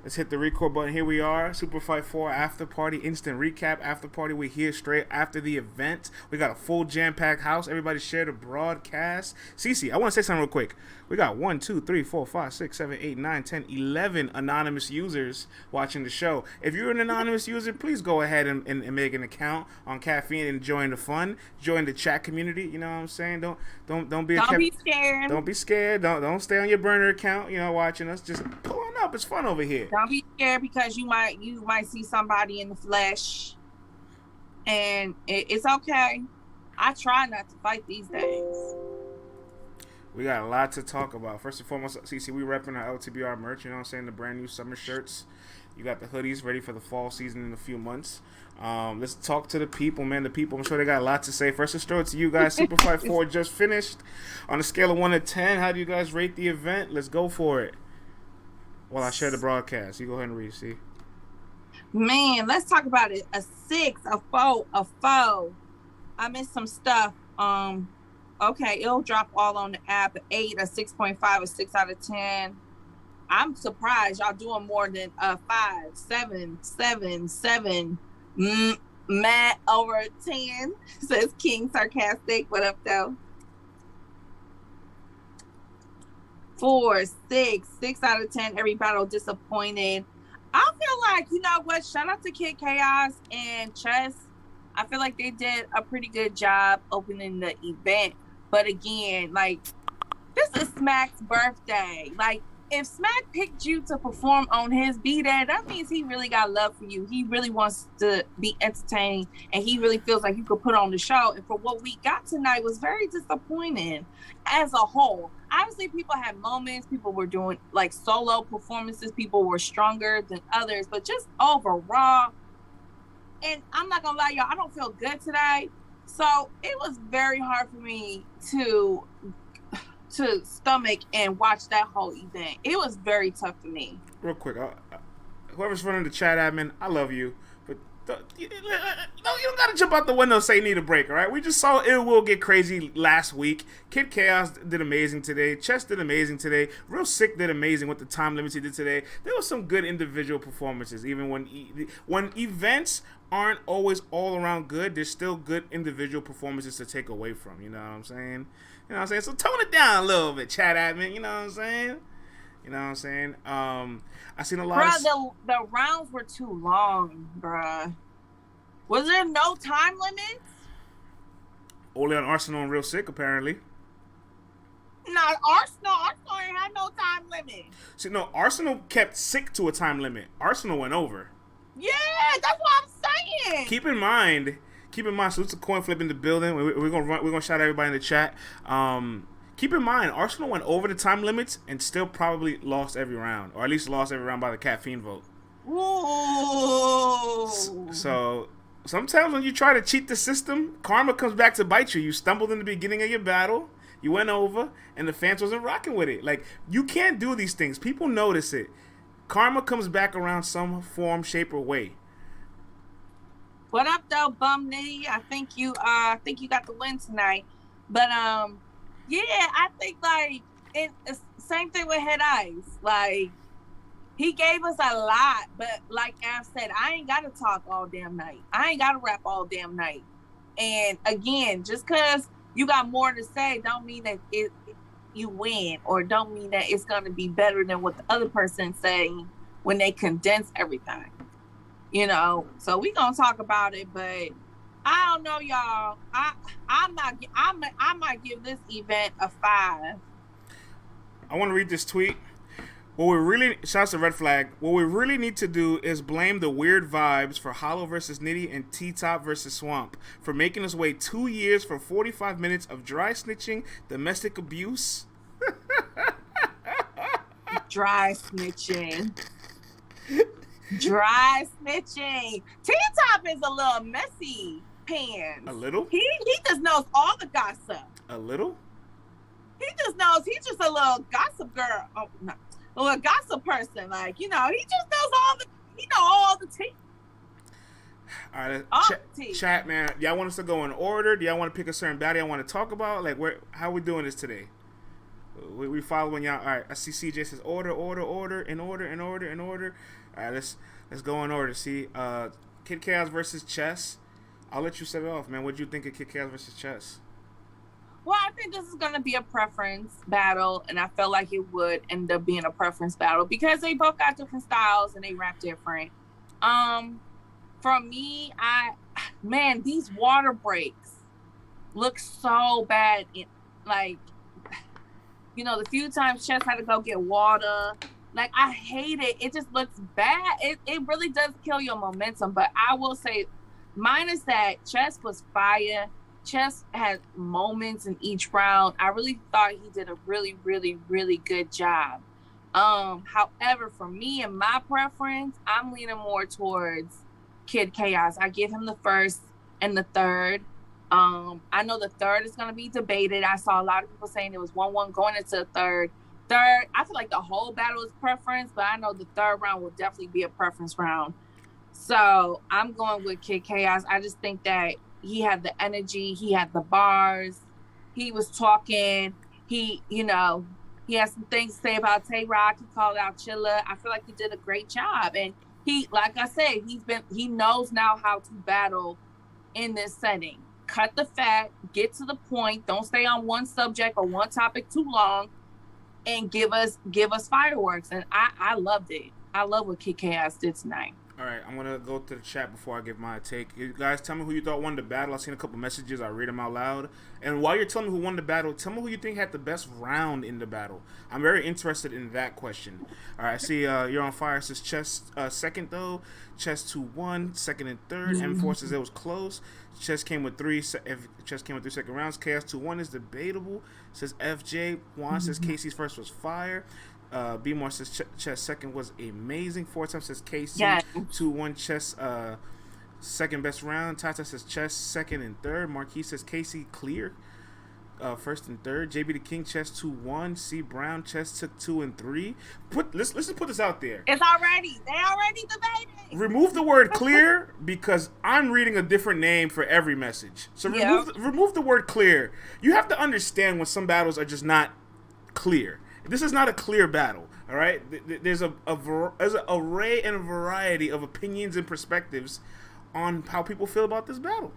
Let's hit the record button. Here we are. Super Fight 4 after party, instant recap after party. We're here straight after the event. We got a full jam-packed house. Everybody share the broadcast. CECE, I want to say something real quick. We got 1, 2, 3, 4, 5, 6, 7, 8, 9, 10, 11 anonymous users watching the show. If you're an anonymous user, please go ahead and make an account on Caffeine and join the fun. Join the chat community. You know what I'm saying? Don't be scared. Don't be scared. Don't stay on your burner account. Watching us. Just pull on up. It's fun over here. Don't be scared because you might see somebody in the flesh, and it's okay. I try not to fight these days. We got a lot to talk about. First and foremost, CC, we repping our LTBR merch. You know what I'm saying? The brand new summer shirts. You got the hoodies ready for the fall season in a few months. Let's talk to the people, man. The people, I'm sure they got a lot to say. First, let's throw it to you guys. Super Fight 4 just finished. On a scale of 1 to 10, how do you guys rate the event? Let's go for it. While I share the broadcast. You go ahead and read, see. Man, let's talk about it. A 6, a 4, a 4. I missed some stuff. Okay, it'll drop all on the app. 8, a 6.5, a 6 out of 10. I'm surprised y'all doing more than a 5, 7, 7, 7. Matt over 10, says King Sarcastic. What up, though? 4, 6 out of 10. Every battle disappointed. I feel like, you know what? Shout out to Kid Chaos and Chess. I feel like they did a pretty good job opening the event. But again, like, this is Smack's birthday. Like, if Smack picked you to perform on his B-Day, that means he really got love for you. He really wants to be entertaining, and he really feels like you could put on the show. And for what we got tonight was very disappointing as a whole. Obviously, people had moments. People were doing, like, solo performances. People were stronger than others. But just overall, and I'm not going to lie, y'all, I don't feel good today. So it was very hard for me to stomach and watch that whole event. It was very tough for me. Real quick, whoever's running the chat admin, I love you, but you don't gotta jump out the window and say you need a break, all right? We just saw It Will Get Crazy last week. Kid Chaos did amazing today. Chess did amazing today. Real Sick did amazing with the time limits he did today. There was some good individual performances, even when events aren't always all around good, there's still good individual performances to take away from. You know what I'm saying? You know what I'm saying? So tone it down a little bit, chat admin. You know what I'm saying? You know what I'm saying? I seen a lot of... the rounds were too long, bruh. Was there no time limits? Only on Arsenal and Real Sick, apparently. Not Arsenal. Arsenal ain't had no time limit. See, no, Arsenal kept Sick to a time limit. Arsenal went over. Yeah, that's what I'm saying. Keep in mind, so it's a coin flip in the building. We're gonna shout everybody in the chat. Keep in mind, Arsenal went over the time limits and still probably lost every round, or at least lost every round by the caffeine vote. Ooh. So sometimes when you try to cheat the system, karma comes back to bite you. You stumbled in the beginning of your battle, you went over, and the fans wasn't rocking with it. Like, you can't do these things. People notice it. Karma comes back around some form, shape, or way. What up, though, Bum Nitty? I think you got the win tonight. But yeah, I think like same thing with Head Ice. Like, he gave us a lot, but like Av said, I ain't gotta talk all damn night. I ain't gotta rap all damn night. And again, just cause you got more to say, don't mean that you win, or don't mean that it's gonna be better than what the other person's saying when they condense everything. You know, so we gonna talk about it, but I don't know, y'all. I might give this event a 5. I want to read this tweet. Shouts to Red Flag. What we really need to do is blame the weird vibes for Hollow versus Nitty and T-Top versus Swamp for making us wait 2 years for 45 minutes of dry snitching, domestic abuse. Dry snitching. Dry snitching. T-Top is a little messy pants. A little? He just knows all the gossip. A little? He's just a little gossip girl. Oh, no. A little gossip person. Like, you know, he just knows all the tea. All right, chat, man. Y'all want us to go in order? Do y'all want to pick a certain battle y'all want to talk about? Like, how we doing this today? We following y'all. All right, I see CJ says order, in order. All right, let's go in order. See, Kid Chaos versus Chess. I'll let you set it off, man. What do you think of Kid Chaos versus Chess? Well, I think this is going to be a preference battle, and I felt like it would end up being a preference battle because they both got different styles and they rap different. For me, these water breaks look so bad. Like, the few times Chess had to go get water, like, I hate it. It just looks bad. It really does kill your momentum. But I will say, minus that, Chess was fire. Chess had moments in each round. I really thought he did a really, really, really good job. However, for me and my preference, I'm leaning more towards Kid Chaos. I give him the first and the third. I know the third is going to be debated. I saw a lot of people saying it was 1-1 going into the third. I feel like the whole battle is preference, but I know the third round will definitely be a preference round. So I'm going with Kid Chaos. I just think that he had the energy, he had the bars, he was talking, he had some things to say about Tay Rock. He called out Chilla. I feel like he did a great job. And he, like I said, he knows now how to battle in this setting. Cut the fat, get to the point, don't stay on one subject or one topic too long, and give us fireworks. And I loved it. I love what Kid Chaos did tonight. All right, I'm going to go to the chat before I give my take. You guys, tell me who you thought won the battle. I've seen a couple messages. I'll read them out loud. And while you're telling me who won the battle, tell me who you think had the best round in the battle. I'm very interested in that question. All right, I see You're on Fire says Chess second, though. Chess 2-1, second and third. M4 says it was close. Chess came with 3 second rounds. Chaos 2-1 is debatable, says FJ. Juan says Casey's first was fire. B More says Chess second was amazing. 4 times says Casey. 2-1 Chess second best round. Tata says Chess second and third. Marquis says Casey clear first and third. JB the King Chess 2-1. C Brown Chess took 2 and 3. Let's just put this out there. They already debated. Remove the word clear because I'm reading a different name for every message. So remove the word clear. You have to understand when some battles are just not clear. This is not a clear battle, all right? There's an array and a variety of opinions and perspectives on how people feel about this battle.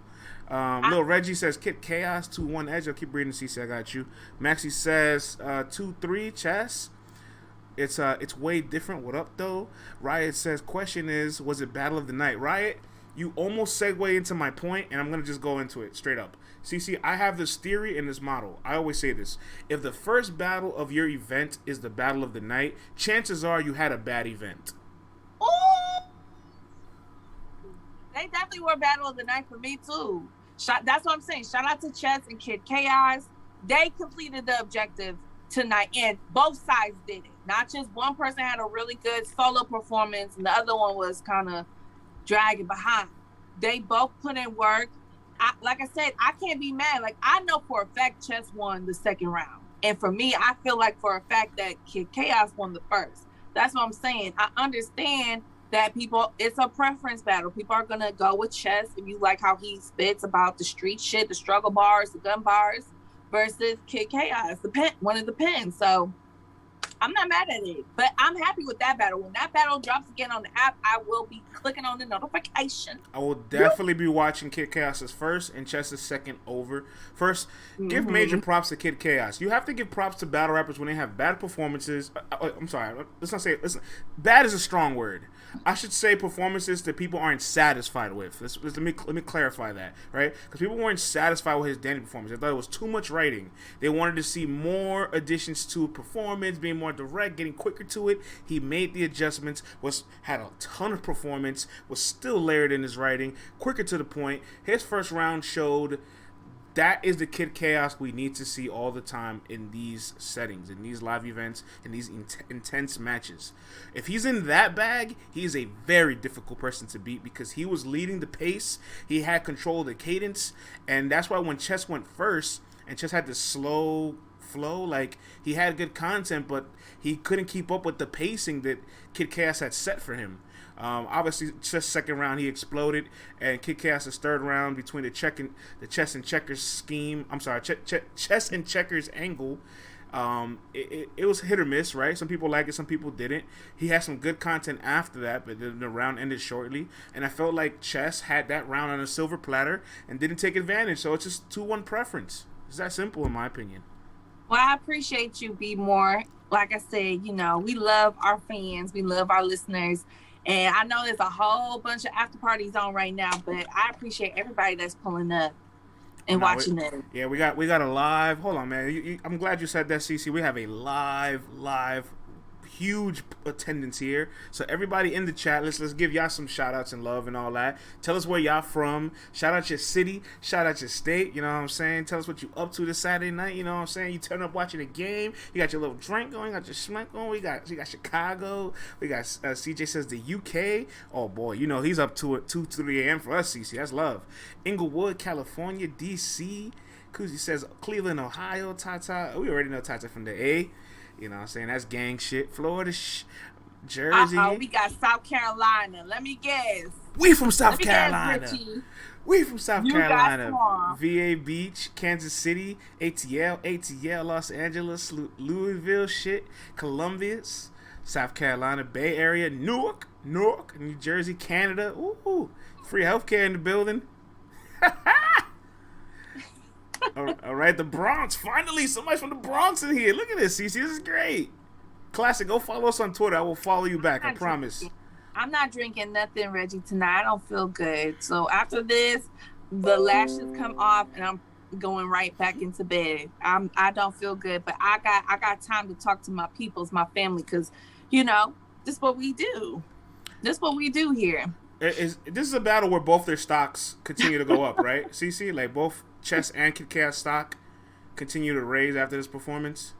Lil Reggie says, Kid Chaos 2-1 Edge. I'll keep reading CC, I got you. Maxie says, 2-3 Chess. It's way different. What up, though? Riot says, question is, was it Battle of the Night? Riot, you almost segue into my point, and I'm going to just go into it straight up. CC, I have this theory and this model. I always say this. If the first battle of your event is the battle of the night, chances are you had a bad event. Ooh! They definitely were battle of the night for me, too. That's what I'm saying. Shout out to Chess and Kid Chaos. They completed the objective tonight, and both sides did it. Not just one person had a really good solo performance, and the other one was kind of dragging behind. They both put in work. Like I said, I can't be mad. Like, I know for a fact Chess won the second round. And for me, I feel like for a fact that Kid Chaos won the first. That's what I'm saying. I understand that it's a preference battle. People are going to go with Chess if you like how he spits about the street shit, the struggle bars, the gun bars, versus Kid Chaos, one of the pins. So I'm not mad at it, but I'm happy with that battle. When that battle drops again on the app, I will be clicking on the notification. I will definitely be watching Kid Chaos's first and Chess's second over. First, give major props to Kid Chaos. You have to give props to battle rappers when they have bad performances. I'm sorry, let's not say it. Listen, bad is a strong word. I should say performances that people aren't satisfied with. Let me clarify that, right? Because people weren't satisfied with his Danny performance. They thought it was too much writing. They wanted to see more additions to performance, being more direct, getting quicker to it. He made the adjustments, had a ton of performance, was still layered in his writing, quicker to the point. His first round showed that is the Kid Chaos we need to see all the time in these settings, in these live events, in these intense matches. If he's in that bag, he is a very difficult person to beat because he was leading the pace. He had control of the cadence, and that's why when Chess went first and Chess had this slow flow, like, he had good content, but he couldn't keep up with the pacing that Kid Chaos had set for him. Obviously, Chess second round, he exploded, and Kid Chaos's third round between the chess and checkers scheme. I'm sorry, chess and checkers angle. It was hit or miss, right? Some people liked it, some people didn't. He had some good content after that, but then the round ended shortly. And I felt like Chess had that round on a silver platter and didn't take advantage. So it's just 2-1 preference. It's that simple, in my opinion. Well, I appreciate you, Be More. Like I said, we love our fans. We love our listeners. And I know there's a whole bunch of after parties on right now, but I appreciate everybody that's pulling up and watching it. Yeah, we got a live. Hold on, man. I'm glad you said that, CC. We have a live, huge attendance here. So everybody in the chat, let's give y'all some shout outs and love and all that. Tell us where y'all from. Shout out your city. Shout out your state. You know what I'm saying? Tell us what you up to this Saturday night. You know what I'm saying? You turn up watching a game. You got your little drink going. You got your smack going. We got Chicago. We got CJ says the UK. Oh boy, he's up to it 2-3 a.m. for us, CC. That's love. Inglewood, California, DC. Kuzi says Cleveland, Ohio. Tata. We already know Tata from the A. You know what I'm saying? That's gang shit. Florida, Jersey. We got South Carolina. Let me guess. We from South Carolina. We from South Carolina. VA Beach, Kansas City, ATL, Los Angeles, Louisville, Columbus, South Carolina, Bay Area, Newark, New Jersey, Canada. Ooh, free healthcare in the building. All right, the Bronx. Finally, somebody from the Bronx in here. Look at this, CC. This is great. Classic. Go follow us on Twitter. I will follow you back. I promise. I'm not drinking nothing, Reggie, tonight. I don't feel good. So after this, the lashes come off, and I'm going right back into bed. I don't feel good, but I got time to talk to my peoples, my family, because this is what we do. This is what we do here. This is a battle where both their stocks continue to go up, right, CC? Like both Chess and Kid Chaos stock continue to raise after this performance?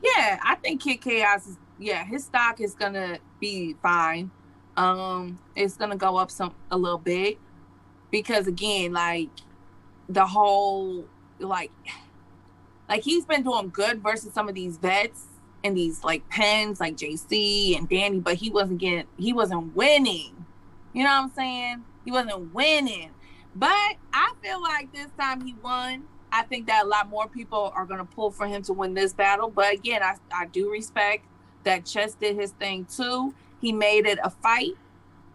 Yeah, I think Kid Chaos his stock is gonna be fine. It's gonna go up a little bit because again, like the whole like he's been doing good versus some of these vets and these like pens like JC and Danny, but he wasn't winning. You know what I'm saying? He wasn't winning. But I feel like this time he won. I think that a lot more people are going to pull for him to win this battle. But again, I do respect that Chess did his thing too. He made it a fight.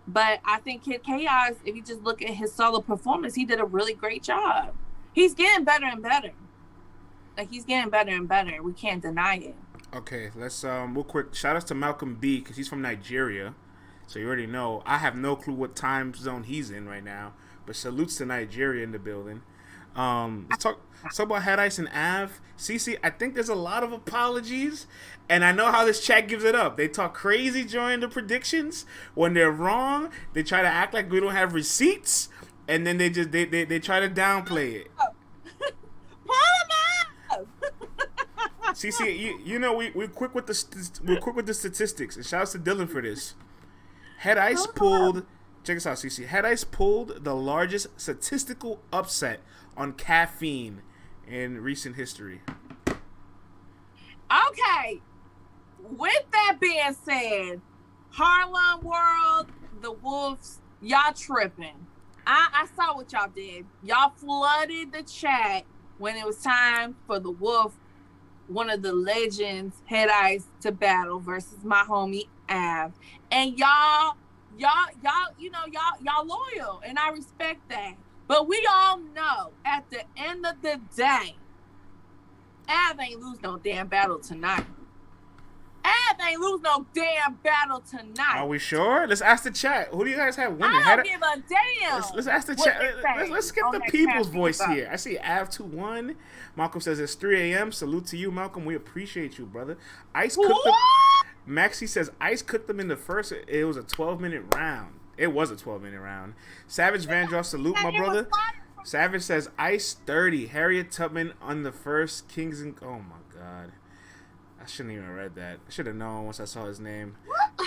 But I think Kid Chaos, if you just look at his solo performance, he did a really great job. He's getting better and better. Like, he's getting better and better. We can't deny it. Okay, let's real quick. Shout outs to Malcolm B because he's from Nigeria. So you already know. I have no clue what time zone he's in right now. But salutes to Nigeria in the building. Let's talk about Head Ice and Av. CC, I think there's a lot of apologies, and I know how this chat gives it up. They talk crazy during the predictions. When they're wrong, they try to act like we don't have receipts, and then they try to downplay it. CC, we're quick with the statistics, and shout out to Dylan for this. Head Ice pulled. Check this out, CC. Head Ice pulled the largest statistical upset on caffeine in recent history. Okay. With that being said, Harlem World, the Wolves, y'all tripping. I saw what y'all did. Y'all flooded the chat when it was time for the Wolf, one of the legends, Head Ice, to battle versus my homie Av. And y'all loyal, and I respect that. But we all know at the end of the day, Av ain't lose no damn battle tonight. Av ain't lose no damn battle tonight. Are we sure? Let's ask the chat. Who do you guys have winning? I don't give a damn. Let's ask the chat. Let's get the people's voice here. I see Av 2-1. Malcolm says it's 3 a.m. Salute to you, Malcolm. We appreciate you, brother. Ice cooked them. Maxie says Ice cooked them in the first. It was a 12-minute round. It was a 12-minute round. Savage Vandross, salute my brother. Savage says Ice 30. Harriet Tubman on the first. Kings and oh my god. I shouldn't even read that. I should have known once I saw his name.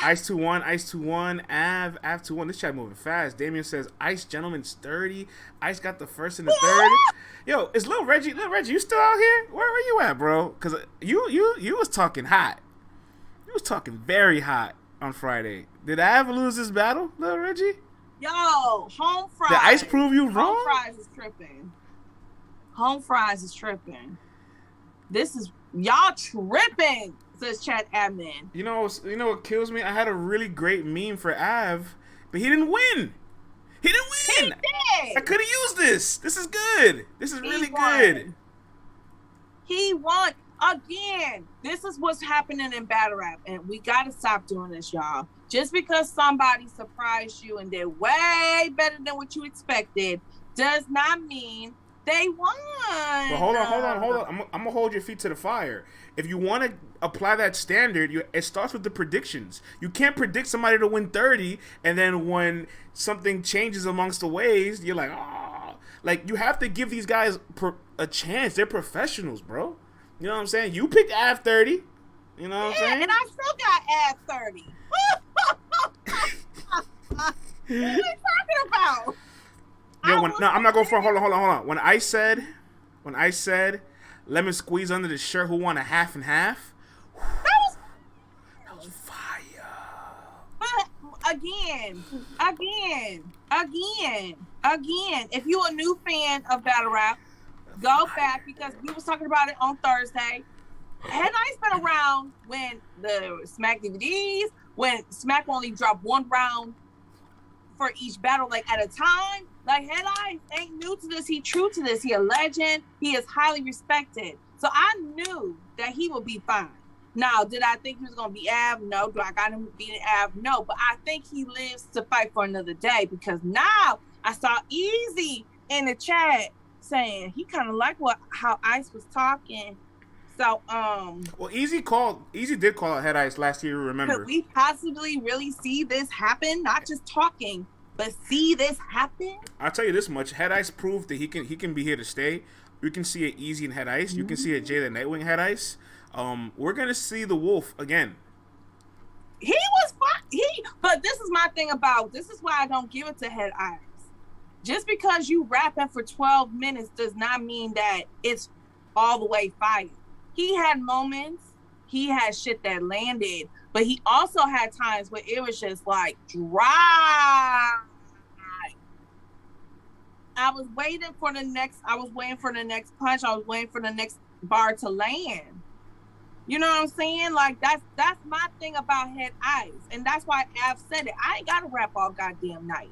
Ice 2-1, Ice 2-1, Av 2-1. This chat moving fast. Damien says Ice Gentleman's 30. Ice got the first and the third. Yo, is Lil Reggie, you still out here? Where you at, bro? Because you was talking hot. You was talking very hot on Friday. Did I ever lose this battle, Lil Reggie? Yo, home fries. Did Ice prove you wrong? Home fries is tripping. Home fries is tripping. This is y'all tripping, says chat admin. You know what kills me? I had a really great meme for Av, but he didn't win. He didn't win. He did. I could have used this. This is good. This is really good. He won. Again, this is what's happening in battle rap, and we gotta stop doing this, y'all. Just because somebody surprised you and did way better than what you expected does not mean they won. But hold on. I'm gonna hold your feet to the fire. If you want to apply that standard, it starts with the predictions. You can't predict somebody to win 30, and then when something changes amongst the ways, you're like, oh, like you have to give these guys a chance. They're professionals, bro. You know what I'm saying? You picked Av 30. You know what I'm saying? And I still got Av 30. What are you talking about? Yo, I'm not going for. Hold on. When I said, lemon squeeze under the shirt, who won a half and half? That was fire. But again. If you a new fan of battle rap, go back because we was talking about it on Thursday. Head Ice been around when the Smack DVDs, when Smack only dropped one round for each battle, like at a time. Like Head Ice ain't new to this. He true to this. He a legend. He is highly respected. So I knew that he would be fine. Now, did I think he was gonna be Av? No. Do I got him beating Av? No. But I think he lives to fight for another day because now I saw Easy in the chat saying he kind of liked how Ice was talking. So well, Easy did call out Head Ice last year, remember? Could we possibly really see this happen? Not just talking, but see this happen? I'll tell you this much: Head Ice proved that he can be here to stay. You can see it Easy in Head Ice. You can see it Jay the Nightwing Head Ice. We're gonna see the Wolf again. He was fine. But this is my thing about this is why I don't give it to Head Ice. Just because you rapping for 12 minutes does not mean that it's all the way fire. He had moments, he had shit that landed, but he also had times where it was just like dry. I was waiting for the next punch. I was waiting for the next bar to land. You know what I'm saying? Like that's my thing about Head Ice. And that's why Av said it. I ain't gotta rap all goddamn night.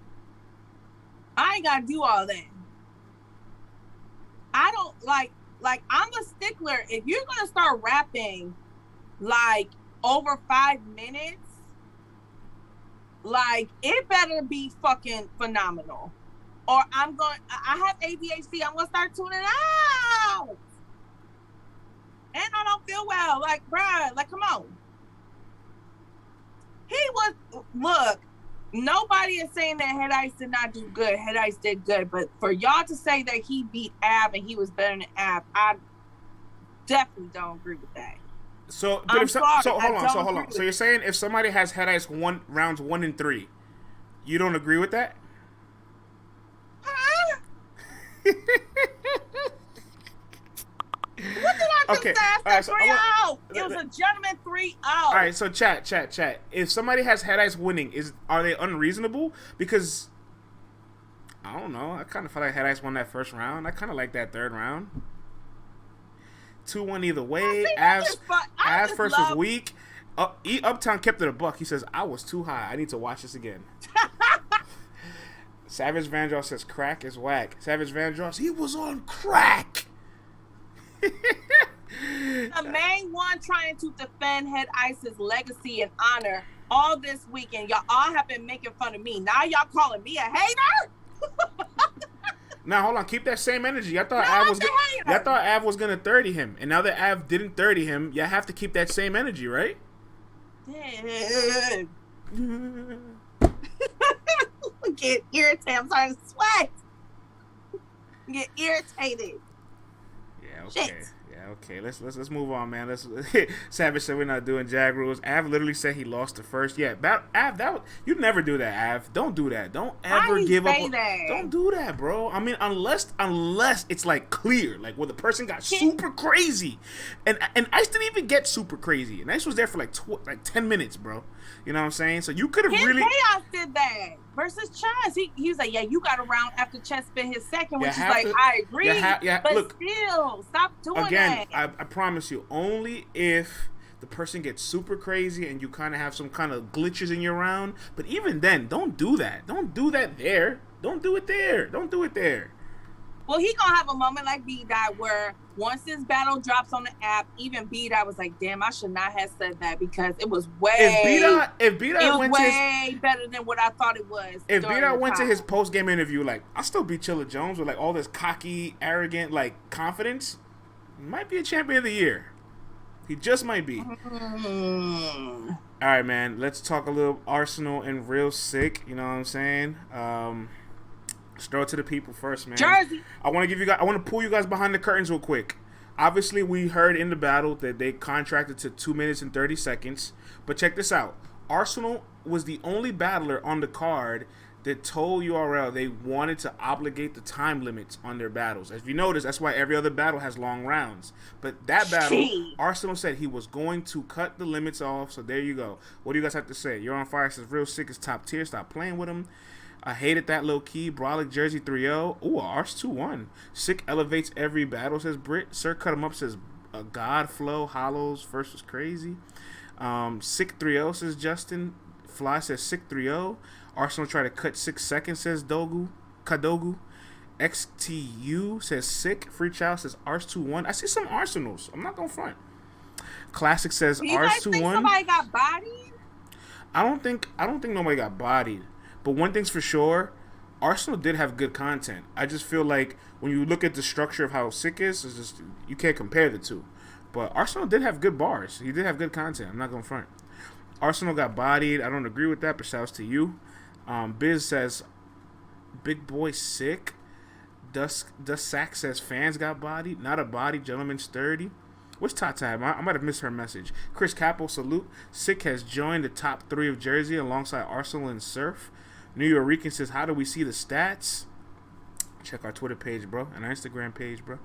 I ain't gotta do all that. I don't like I'm a stickler. If you're gonna start rapping like over 5 minutes, like it better be fucking phenomenal. Or I have ADHD, I'm gonna start tuning out. And I don't feel well. Like, bruh, like come on. Look, nobody is saying that Head Ice did not do good. Head Ice did good. But for y'all to say that he beat Av and he was better than Av, I definitely don't agree with that. So hold on. So you're saying if somebody has Head Ice rounds 1 and 3, you don't agree with that? Huh? What did I just ask? Right, 3-0. It was a gentleman 3-0. All right, so chat. If somebody has Head Ice winning, are they unreasonable? Because I don't know. I kind of feel like Head Ice won that first round. I kind of like that third round. 2-1 either way. Av's first was weak. Uptown kept it a buck. He says, I was too high. I need to watch this again. Savage Vandross says crack is whack. Savage Vandross, he was on crack. The main one trying to defend Head Ice's legacy and honor all this weekend. Y'all all have been making fun of me. Now y'all calling me a hater? Now hold on, keep that same energy. I thought Av was gonna 30 him, and now that Av didn't 30 him, you have to keep that same energy, right? Get irritated. I'm starting to sweat. Get irritated. Yeah, okay. Shit. Yeah, okay. Let's move on, man. Savage said we're not doing Jag rules. Av literally said he lost the first. Yeah, Av, you'd never do that, Av. Don't do that. Don't ever give up. Don't do that, bro. I mean, unless it's like clear, like where the person got super crazy, and Ice didn't even get super crazy, and Ice was there for like 10 minutes, bro. You know what I'm saying? So you could have really. Chaos did that versus Chess. He was like, yeah, you got around after Chess spit his second, which is like, I agree. But look, still, stop doing that. again, I promise you, only if the person gets super crazy and you kind of have some kind of glitches in your round. But even then, don't do that. Don't do that there. Don't do it there. Don't do it there. Well, he gonna have a moment like B-Dot where once this battle drops on the app, even B-Dot was like, damn, I should not have said that because it was if B-Dot went way better than what I thought it was. If B-Dot went to his post-game interview like, I'll still beat Chilla Jones with like all this cocky, arrogant, like confidence, might be a champion of the year. He just might be. All right, man. Let's talk a little Arsenal and Real Sick. You know what I'm saying? Let's throw it to the people first, man. Jersey. I want to pull you guys behind the curtains real quick. Obviously, we heard in the battle that they contracted to 2 minutes and 30 seconds. But check this out. Arsenal was the only battler on the card that told URL they wanted to obligate the time limits on their battles. As you notice, that's why every other battle has long rounds. But that battle, Arsenal said he was going to cut the limits off. So there you go. What do you guys have to say? You're on fire. Says Real Sick is top tier. Stop playing with him. I hated that low key. Brolic Jersey 3-0. Ooh, Ars 2-1. Sick elevates every battle, says Brit. Sir cut him up, says God Flow. Hollows first was crazy. Sick 3-0, says Justin. Fly says Sick 3-0. Arsenal try to cut 6 seconds, says Kadogu. XTU says Sick. Free Child says Ars 2-1. I see some Arsenals. I'm not going to front. Classic says Ars 2-1. You guys think somebody got bodied? I don't think nobody got bodied. But one thing's for sure, Arsenal did have good content. I just feel like when you look at the structure of how Sick is, it's just you can't compare the two. But Arsenal did have good bars. He did have good content. I'm not going to front. Arsenal got bodied. I don't agree with that, but shouts to you. Biz says, Big Boy Sick. Dust Sack says, fans got bodied. Not a body, gentlemen sturdy. What's Tata? I might have missed her message. Chris Capo, salute. Sick has joined the top 3 of Jersey alongside Arsenal and Surf. New York says, how do we see the stats? Check our Twitter page, bro. And our Instagram page, bro.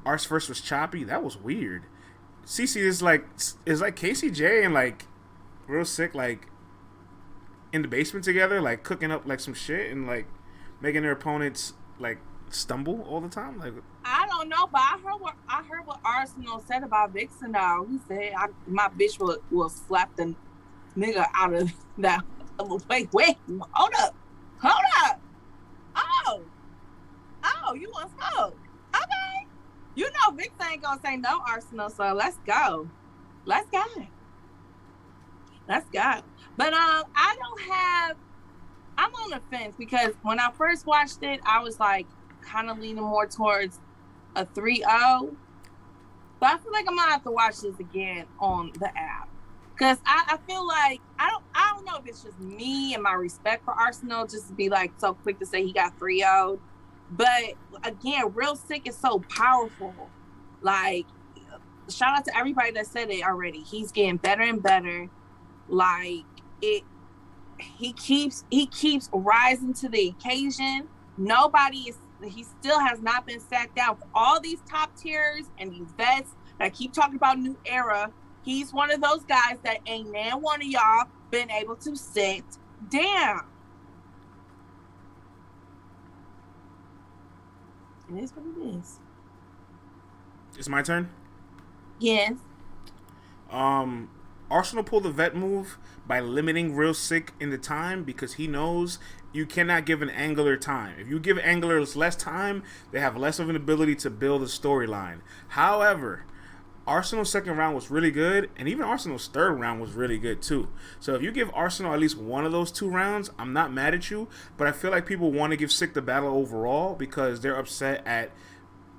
Ars first was choppy. That was weird. CeCe is like KCJ and like Real Sick like in the basement together, like cooking up like some shit and like making their opponents like stumble all the time. Like I don't know, but I heard what Arsenal said about Vixen though. He said my bitch will slap the nigga out of that. Wait, hold up. Oh, you want smoke? Okay. You know Vix ain't gonna say no, Arsenal, so let's go. But I'm on the fence because when I first watched it, I was like kind of leaning more towards a 3-0. But I feel like I'm gonna have to watch this again on the app. Because I feel like, I don't know if it's just me and my respect for Arsenal just to be like so quick to say he got 3-0. But again, Real Sick is so powerful. Like, shout out to everybody that said it already. He's getting better and better. Like, he keeps rising to the occasion. He still has not been sat down. For all these top tiers and these vets that keep talking about new era, he's one of those guys that ain't now one of y'all been able to sit down. It is what it is. It's my turn? Yes. Arsenal pulled the vet move by limiting Real Sick in the time because he knows you cannot give an angler time. If you give anglers less time, they have less of an ability to build a storyline. However, Arsenal's second round was really good, and even Arsenal's third round was really good too. So if you give Arsenal at least one of those 2 rounds, I'm not mad at you, but I feel like people want to give Sick the battle overall because they're upset at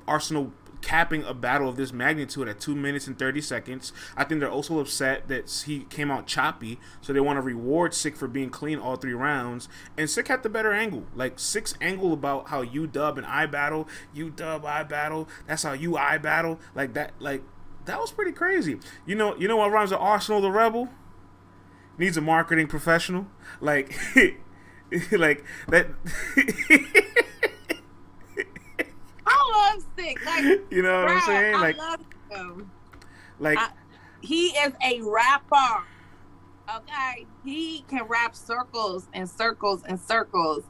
Arsenal capping a battle of this magnitude at 2 minutes and 30 seconds. I think they're also upset that he came out choppy, so they want to reward Sick for being clean all 3 rounds. And Sick had the better angle. Like, Sick's angle about how you dub and I battle, that's how you I battle. That was pretty crazy. You know what rhymes with Arsenal the Rebel? Needs a marketing professional. Like that. I love Sick. Like, you know what I'm saying? Like, I love him. Like, he is a rapper. Okay, he can rap circles and circles and circles.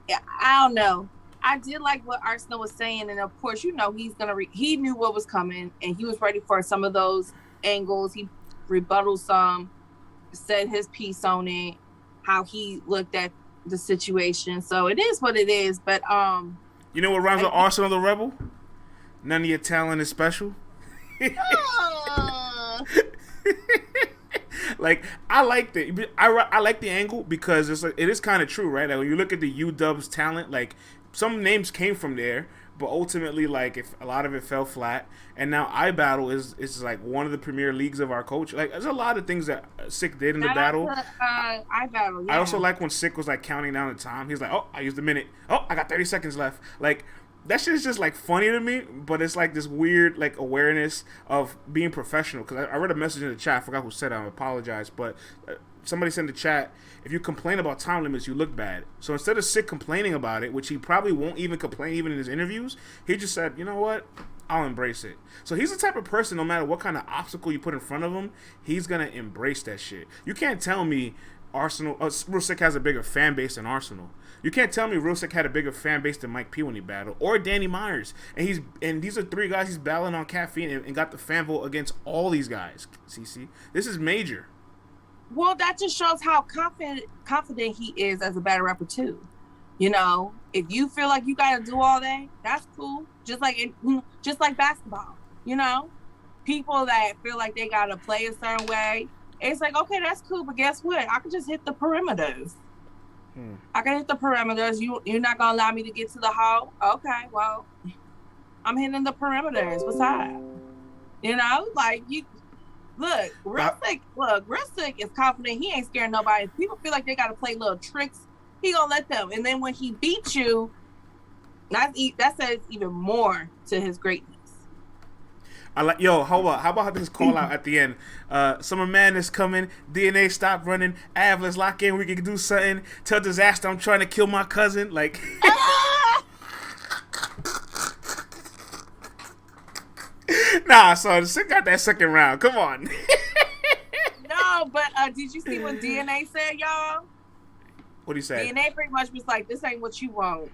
Yeah, I don't know. I did like what Arsenal was saying, and of course, he's gonna. He knew what was coming, and he was ready for some of those angles. He rebutted some, said his piece on it, how he looked at the situation. So it is what it is. But you know what rhymes with Arsenal the Rebel? None of your talent is special. Like, I like the angle because it is kind of true, right? Like, when you look at the UW's talent, like, some names came from there, but ultimately, like, if a lot of it fell flat, and now iBattle is like one of the premier leagues of our culture. Like, there's a lot of things that Sick did in the battle. iBattle, yeah. I also like when Sick was like counting down the time. He's like, oh, I used a minute. Oh, I got 30 seconds left. Like, that shit is just like funny to me, but it's like this weird like awareness of being professional. Because I read a message in the chat. I forgot who said it. I apologize, but somebody said in the chat, if you complain about time limits, you look bad. So instead of Sick complaining about it, which he probably won't even complain even in his interviews, he just said, you know what? I'll embrace it. So he's the type of person, no matter what kind of obstacle you put in front of him, he's going to embrace that shit. You can't tell me Real Sick has a bigger fan base than Arsenal. You can't tell me Real Sick had a bigger fan base than Mike P when he battled, or Danny Myers. And these are three guys he's battling on caffeine and got the fan vote against all these guys. CC, this is major. Well, that just shows how confident he is as a battle rapper too. If you feel like you got to do all that, that's cool. Just like basketball. People that feel like they got to play a certain way. It's like, okay, that's cool, but guess what? I can just hit the perimeters. I can hit the perimeters. You're not gonna allow me to get to the hole? Okay, well, I'm hitting the perimeters. What's up? Like you. Look, Real Sick is confident. He ain't scared nobody. If people feel like they gotta play little tricks, he gonna let them. And then when he beats you, that says even more to his greatness. Hold on. How about this call out at the end? Summer Madness coming. DNA stop running. Av, let's lock in. We can do something. Tell Disaster I'm trying to kill my cousin. Like. Nah, so the Sick got that second round. Come on. No, but did you see what DNA said, y'all? What did he say? DNA pretty much was like, this ain't what you want.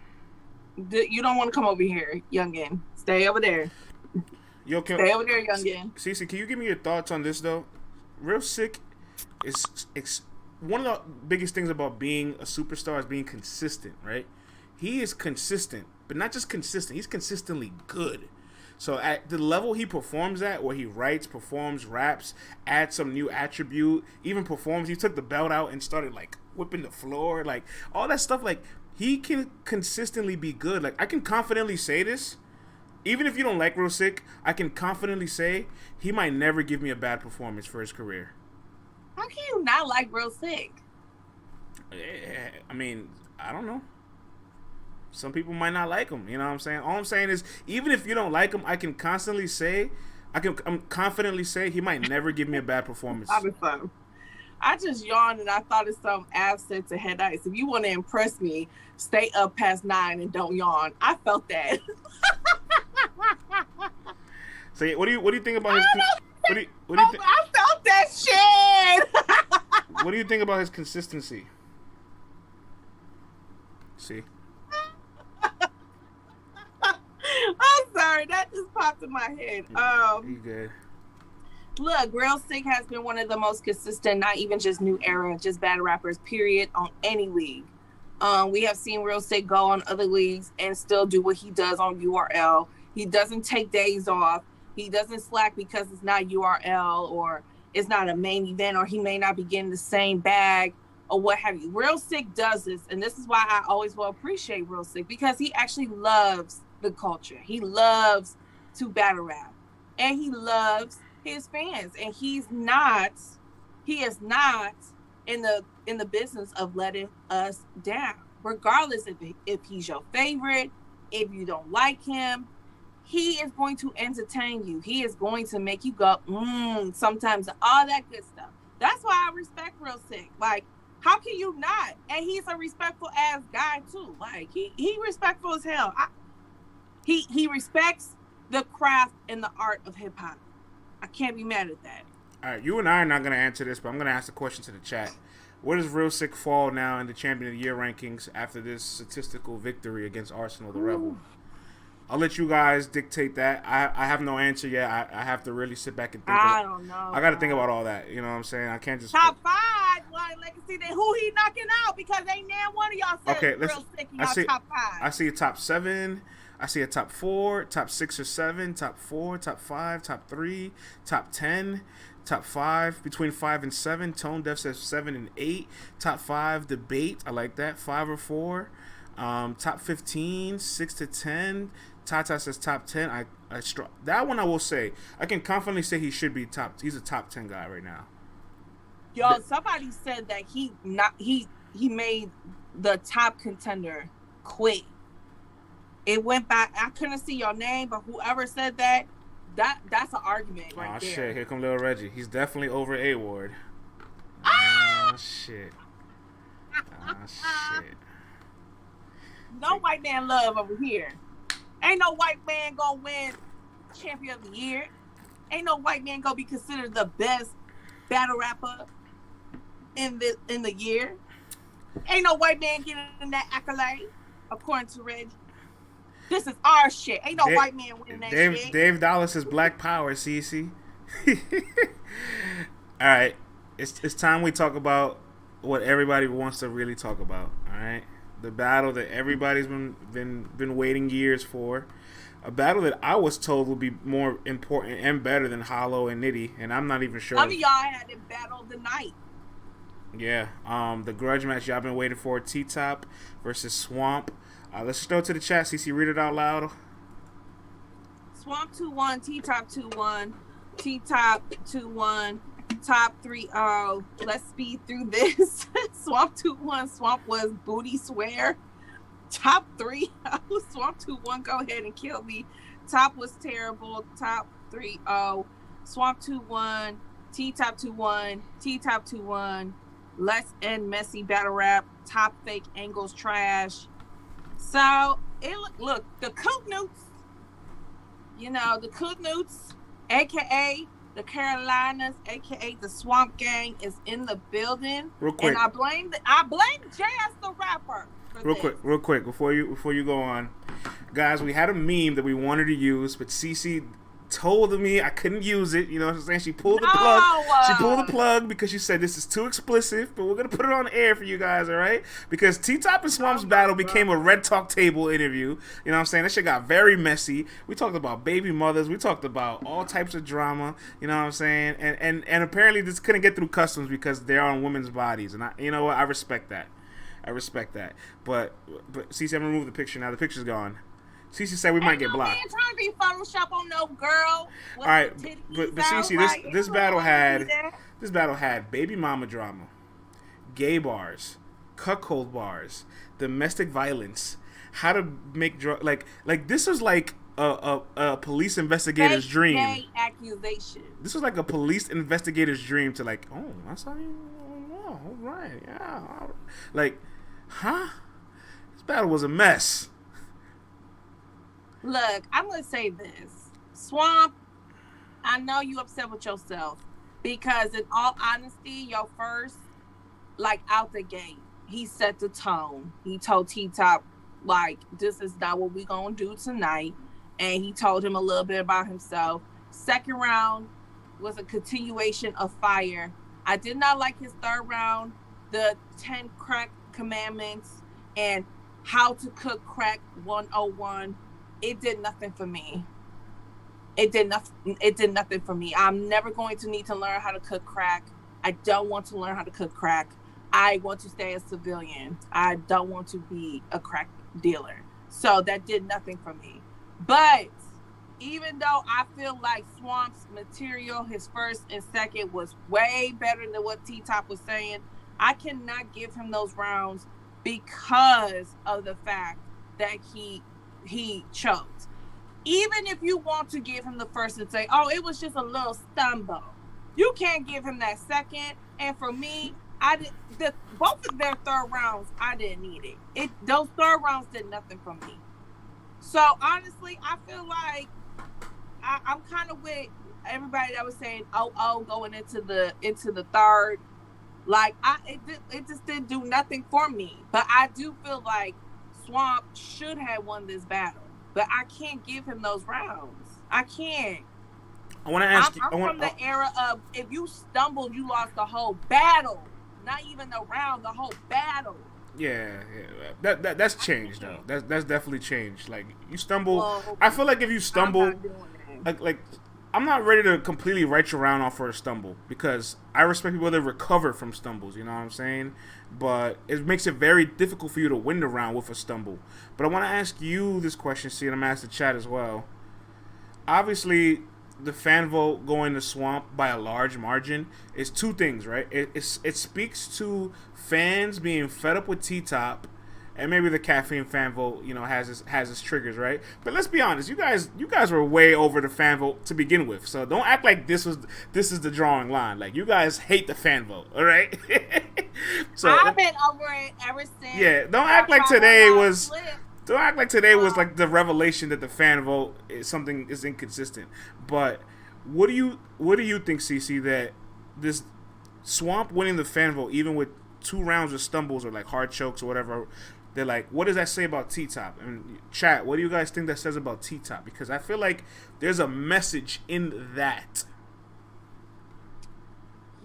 You don't want to come over here, youngin. Stay over there. Stay over there, youngin. CeCe, can you give me your thoughts on this, though? Real Sick is one of the biggest things about being a superstar is being consistent, right? He is consistent, but not just consistent. He's consistently good. So at the level he performs at, where he writes, performs, raps, adds some new attribute, even performs, he took the belt out and started, like, whipping the floor, like, all that stuff, like, he can consistently be good. Like, I can confidently say this. Even if you don't like Real Sick, I can confidently say he might never give me a bad performance for his career. How can you not like Real Sick? I mean, I don't know. Some people might not like him. You know what I'm saying? All I'm saying is, even if you don't like him, I can confidently say he might never give me a bad performance. I just yawned and I thought of some absent to headites. If you want to impress me, stay up past 9 and don't yawn. I felt that. So what do you think about his? I felt that shit. What do you think about his consistency? See. I'm sorry, that just popped in my head. You good? Look, Real Sick has been one of the most consistent, not even just new era, just battle rappers, period, on any league. We have seen Real Sick go on other leagues and still do what he does on URL. He doesn't take days off. He doesn't slack because it's not URL or it's not a main event or he may not be getting the same bag or what have you. Real Sick does this, and this is why I always will appreciate Real Sick, because he actually loves the culture. He loves to battle rap, and he loves his fans, and he is not in the business of letting us down, regardless if he's your favorite, if you don't like him. He is going to entertain you. He is going to make you go, sometimes, all that good stuff. That's why I respect Real Sick. Like, how can you not? And he's a respectful ass guy too. Like, he respectful as hell. He respects the craft and the art of hip hop. I can't be mad at that. All right, you and I are not going to answer this, but I'm going to ask the question to the chat. Where does Real Sick fall now in the Champion of the Year rankings after this statistical victory against Arsenal, the Rebel? I'll let you guys dictate that. I have no answer yet. I have to really sit back and think. I don't know. I got to think about all that. You know what I'm saying? I can't just top 5. Well, Legacy, then who he knocking out? Because ain't now one of y'all said Real Sick in y'all top 5. I see a top 7. I see a top 4, top 6 or 7, top 4, top 5, top 3, top 10, top 5, between 5 and 7. Tone Deaf says 7 and 8. Top 5 debate. I like that. 5 or 4. Top 15, 6 to 10. Tata says top 10. That one I will say. I can confidently say he should be top. He's a top 10 guy right now. Yo, somebody said that he made the top contender quit. It went back. I couldn't see your name, but whoever said that's an argument right there. Oh shit! Here come little Reggie. He's definitely over A Ward. Oh shit! Oh shit! No white man love over here. Ain't no white man gonna win Champion of the Year. Ain't no white man gonna be considered the best battle rapper in the year. Ain't no white man getting that accolade, according to Reggie. This is our shit. Ain't no white man winning that shit. Dave Dallas is Black Power, CECE. All right. It's time we talk about what everybody wants to really talk about. All right. The battle that everybody's been waiting years for. A battle that I was told would be more important and better than Hollow and Nitty, and I'm not even sure. Some of y'all had it battle the night. Yeah. The grudge match y'all been waiting for, T-Top versus Swamp. Let's just throw it to the chat. CeCe, read it out loud. Swamp 2-1, T-Top 2-1, T-Top 2-1, Top 3-0. Let's speed through this. Swamp 2-1, Swamp was booty swear. Top 3-0, Swamp 2-1, go ahead and kill me. Top was terrible. Top 3-0, Swamp 2-1, T-Top 2-1, T-Top 2-1. Let's end messy battle rap. Top fake angles trash. So, look, the Cootnoots, the Cootnoots, a.k.a. the Carolinas, a.k.a. the Swamp Gang, is in the building. Real quick. And I blame JS the rapper for Real quick, before you go on. Guys, we had a meme that we wanted to use, but CeCe told me I couldn't use it. You know what I'm saying? She pulled the plug. She pulled the plug because she said this is too explicit, but we're going to put it on air for you guys, all right? Because T-Top and Swamp's battle became a Red Talk table interview. You know what I'm saying? That shit got very messy. We talked about baby mothers. We talked about all types of drama. You know what I'm saying? And apparently this couldn't get through customs because they're on women's bodies. And you know what? I respect that. But CeCe, I'm going to remove the picture now. The picture's gone. CeCe said we might get blocked. Man trying to be Photoshop on no girl. All right, but CeCe, this battle had baby mama drama, gay bars, cuckold bars, domestic violence, how to make like this was like a police investigator's dream. Gay accusation. This was like a police investigator's dream to like, oh, that's how you, oh, all right, yeah, like, huh? This battle was a mess. Look, I'm going to say this. Swamp, I know you upset with yourself because in all honesty, your first, out the gate, he set the tone. He told T-Top, this is not what we going to do tonight. And he told him a little bit about himself. Second round was a continuation of fire. I did not like his third round, the 10 crack commandments and how to cook crack 101. It did nothing for me. It did nothing for me. I'm never going to need to learn how to cook crack. I don't want to learn how to cook crack. I want to stay a civilian. I don't want to be a crack dealer. So that did nothing for me. But even though I feel like Swamp's material, his first and second, was way better than what T-Top was saying, I cannot give him those rounds because of the fact that he choked. Even if you want to give him the first and say, oh, it was just a little stumble, you can't give him that second. And for me, both of their third rounds, I didn't need it. Those third rounds did nothing for me. So honestly, I feel like I'm kind of with everybody that was saying, going into the third. Like it just didn't do nothing for me. But I do feel like Swamp should have won this battle. But I can't give him those rounds. I can't. I want to ask you. I'm from the era of if you stumbled, you lost the whole battle. Not even the round, the whole battle. Yeah. That's changed though. That's definitely changed. Like you stumble, Well, I feel like if you stumble, I'm not doing that. like I'm not ready to completely write you around off for a stumble because I respect people that recover from stumbles. You know what I'm saying? But it makes it very difficult for you to win the round with a stumble. But I want to ask you this question, see, and I'm gonna ask the chat as well. Obviously, the fan vote going to Swamp by a large margin is two things, right? It speaks to fans being fed up with T-Top, and maybe the caffeine fan vote, has its triggers, right? But let's be honest, you guys were way over the fan vote to begin with, so don't act like this is the drawing line. Like you guys hate the fan vote, all right? So I've been over it ever since. yeah, don't act like today was. Don't act like today was like the revelation that the fan vote is inconsistent. But what do you think, CeCe, that this Swamp winning the fan vote, even with 2 rounds of stumbles or like hard chokes or whatever, they're like, what does that say about T-Top? And chat, what do you guys think that says about T-Top? Because I feel like there's a message in that.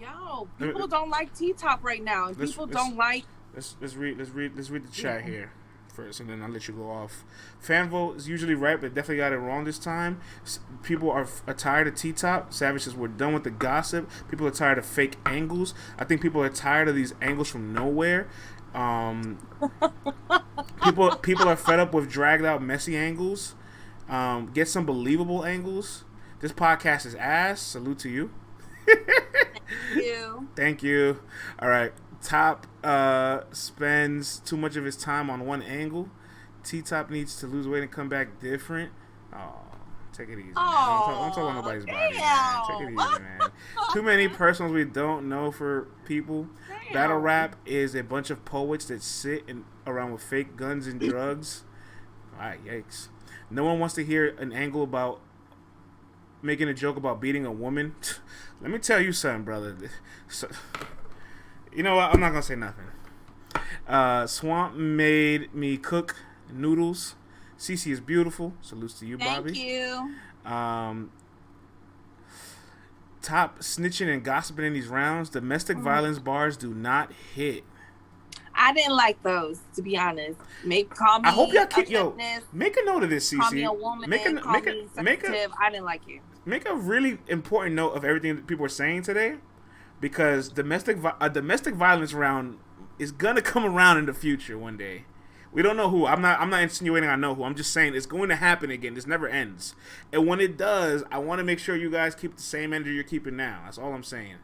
Yo, people don't like T-Top right now. People don't like. Let's read the chat here first, and then I'll let you go off. Fan vote is usually right, but definitely got it wrong this time. People are tired of T-Top. Savage says we're done with the gossip. People are tired of fake angles. I think people are tired of these angles from nowhere. People are fed up with dragged out, messy angles. Get some believable angles. This podcast is ass. Salute to you. Thank you. Thank you. All right. Top spends too much of his time on one angle. T-Top needs to lose weight and come back different. Oh, take it easy, man. Don't talk about nobody's body, man. Take it easy, man. Too many personals we don't know for people. Damn. Battle rap is a bunch of poets that sit around with fake guns and drugs. All right, yikes. No one wants to hear an angle about making a joke about beating a woman. Let me tell you something, brother. You know what? I'm not going to say nothing. Swamp made me cook noodles. CeCe is beautiful. Salutes to you, Bobby. Thank you. Top snitching and gossiping in these rounds. Domestic violence bars do not hit. I didn't like those, to be honest. Call me. I hope y'all keep make a note of this, CeCe. Call me a woman. I didn't like it. Make a really important note of everything that people are saying today, because a domestic violence round is gonna come around in the future one day. We don't know who. I'm not insinuating I know who. I'm just saying it's going to happen again. This never ends. And when it does, I want to make sure you guys keep the same energy you're keeping now. That's all I'm saying.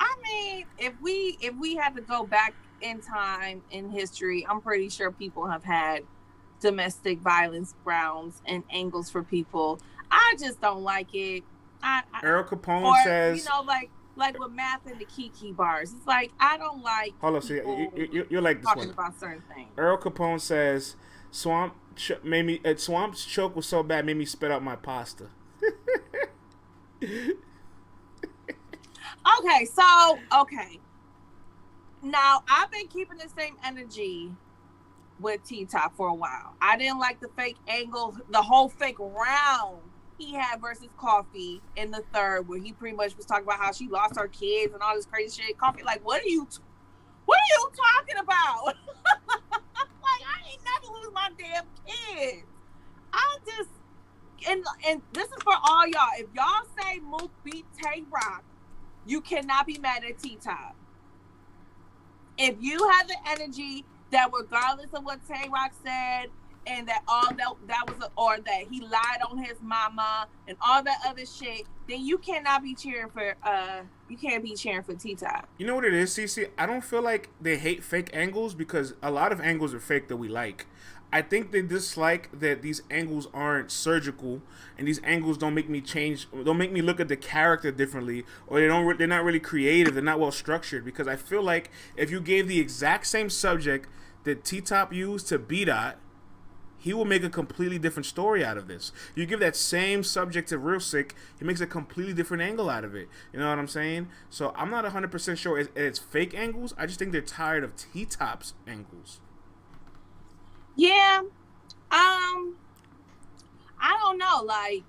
I mean, if we had to go back in time in history, I'm pretty sure people have had domestic violence rounds and angles for people. I just don't like it. Earl Capone says, like with math and the Kiki bars. It's like I don't like. Hold on, see, you're like this talking one. About certain things. Earl Capone says, Swamp's choke was so bad made me spit out my pasta. Okay. Now I've been keeping the same energy with T-Top for a while. I didn't like the fake angle, the whole fake round he had versus Coffee in the third, where he pretty much was talking about how she lost her kids and all this crazy shit. Coffee, like, what are you talking about? Like, I ain't never lose my damn kids. I just and this is for all y'all. If y'all say Mook beat Tay Rock, you cannot be mad at T-Top. If you have the energy that regardless of what Tay Rock said, and that or that he lied on his mama and all that other shit, then you cannot be cheering for T-Top. You know what it is, CeCe? I don't feel like they hate fake angles, because a lot of angles are fake that we like. I think they dislike that these angles aren't surgical, and these angles don't make me look at the character differently, or they're not really creative, they're not well structured, because I feel like if you gave the exact same subject that T-Top used to B-Dot, he will make a completely different story out of this. You give that same subject to Real Sick, he makes a completely different angle out of it. You know what I'm saying? So I'm not 100% sure it's fake angles. I just think they're tired of T-Top's angles. Yeah. I don't know. Like,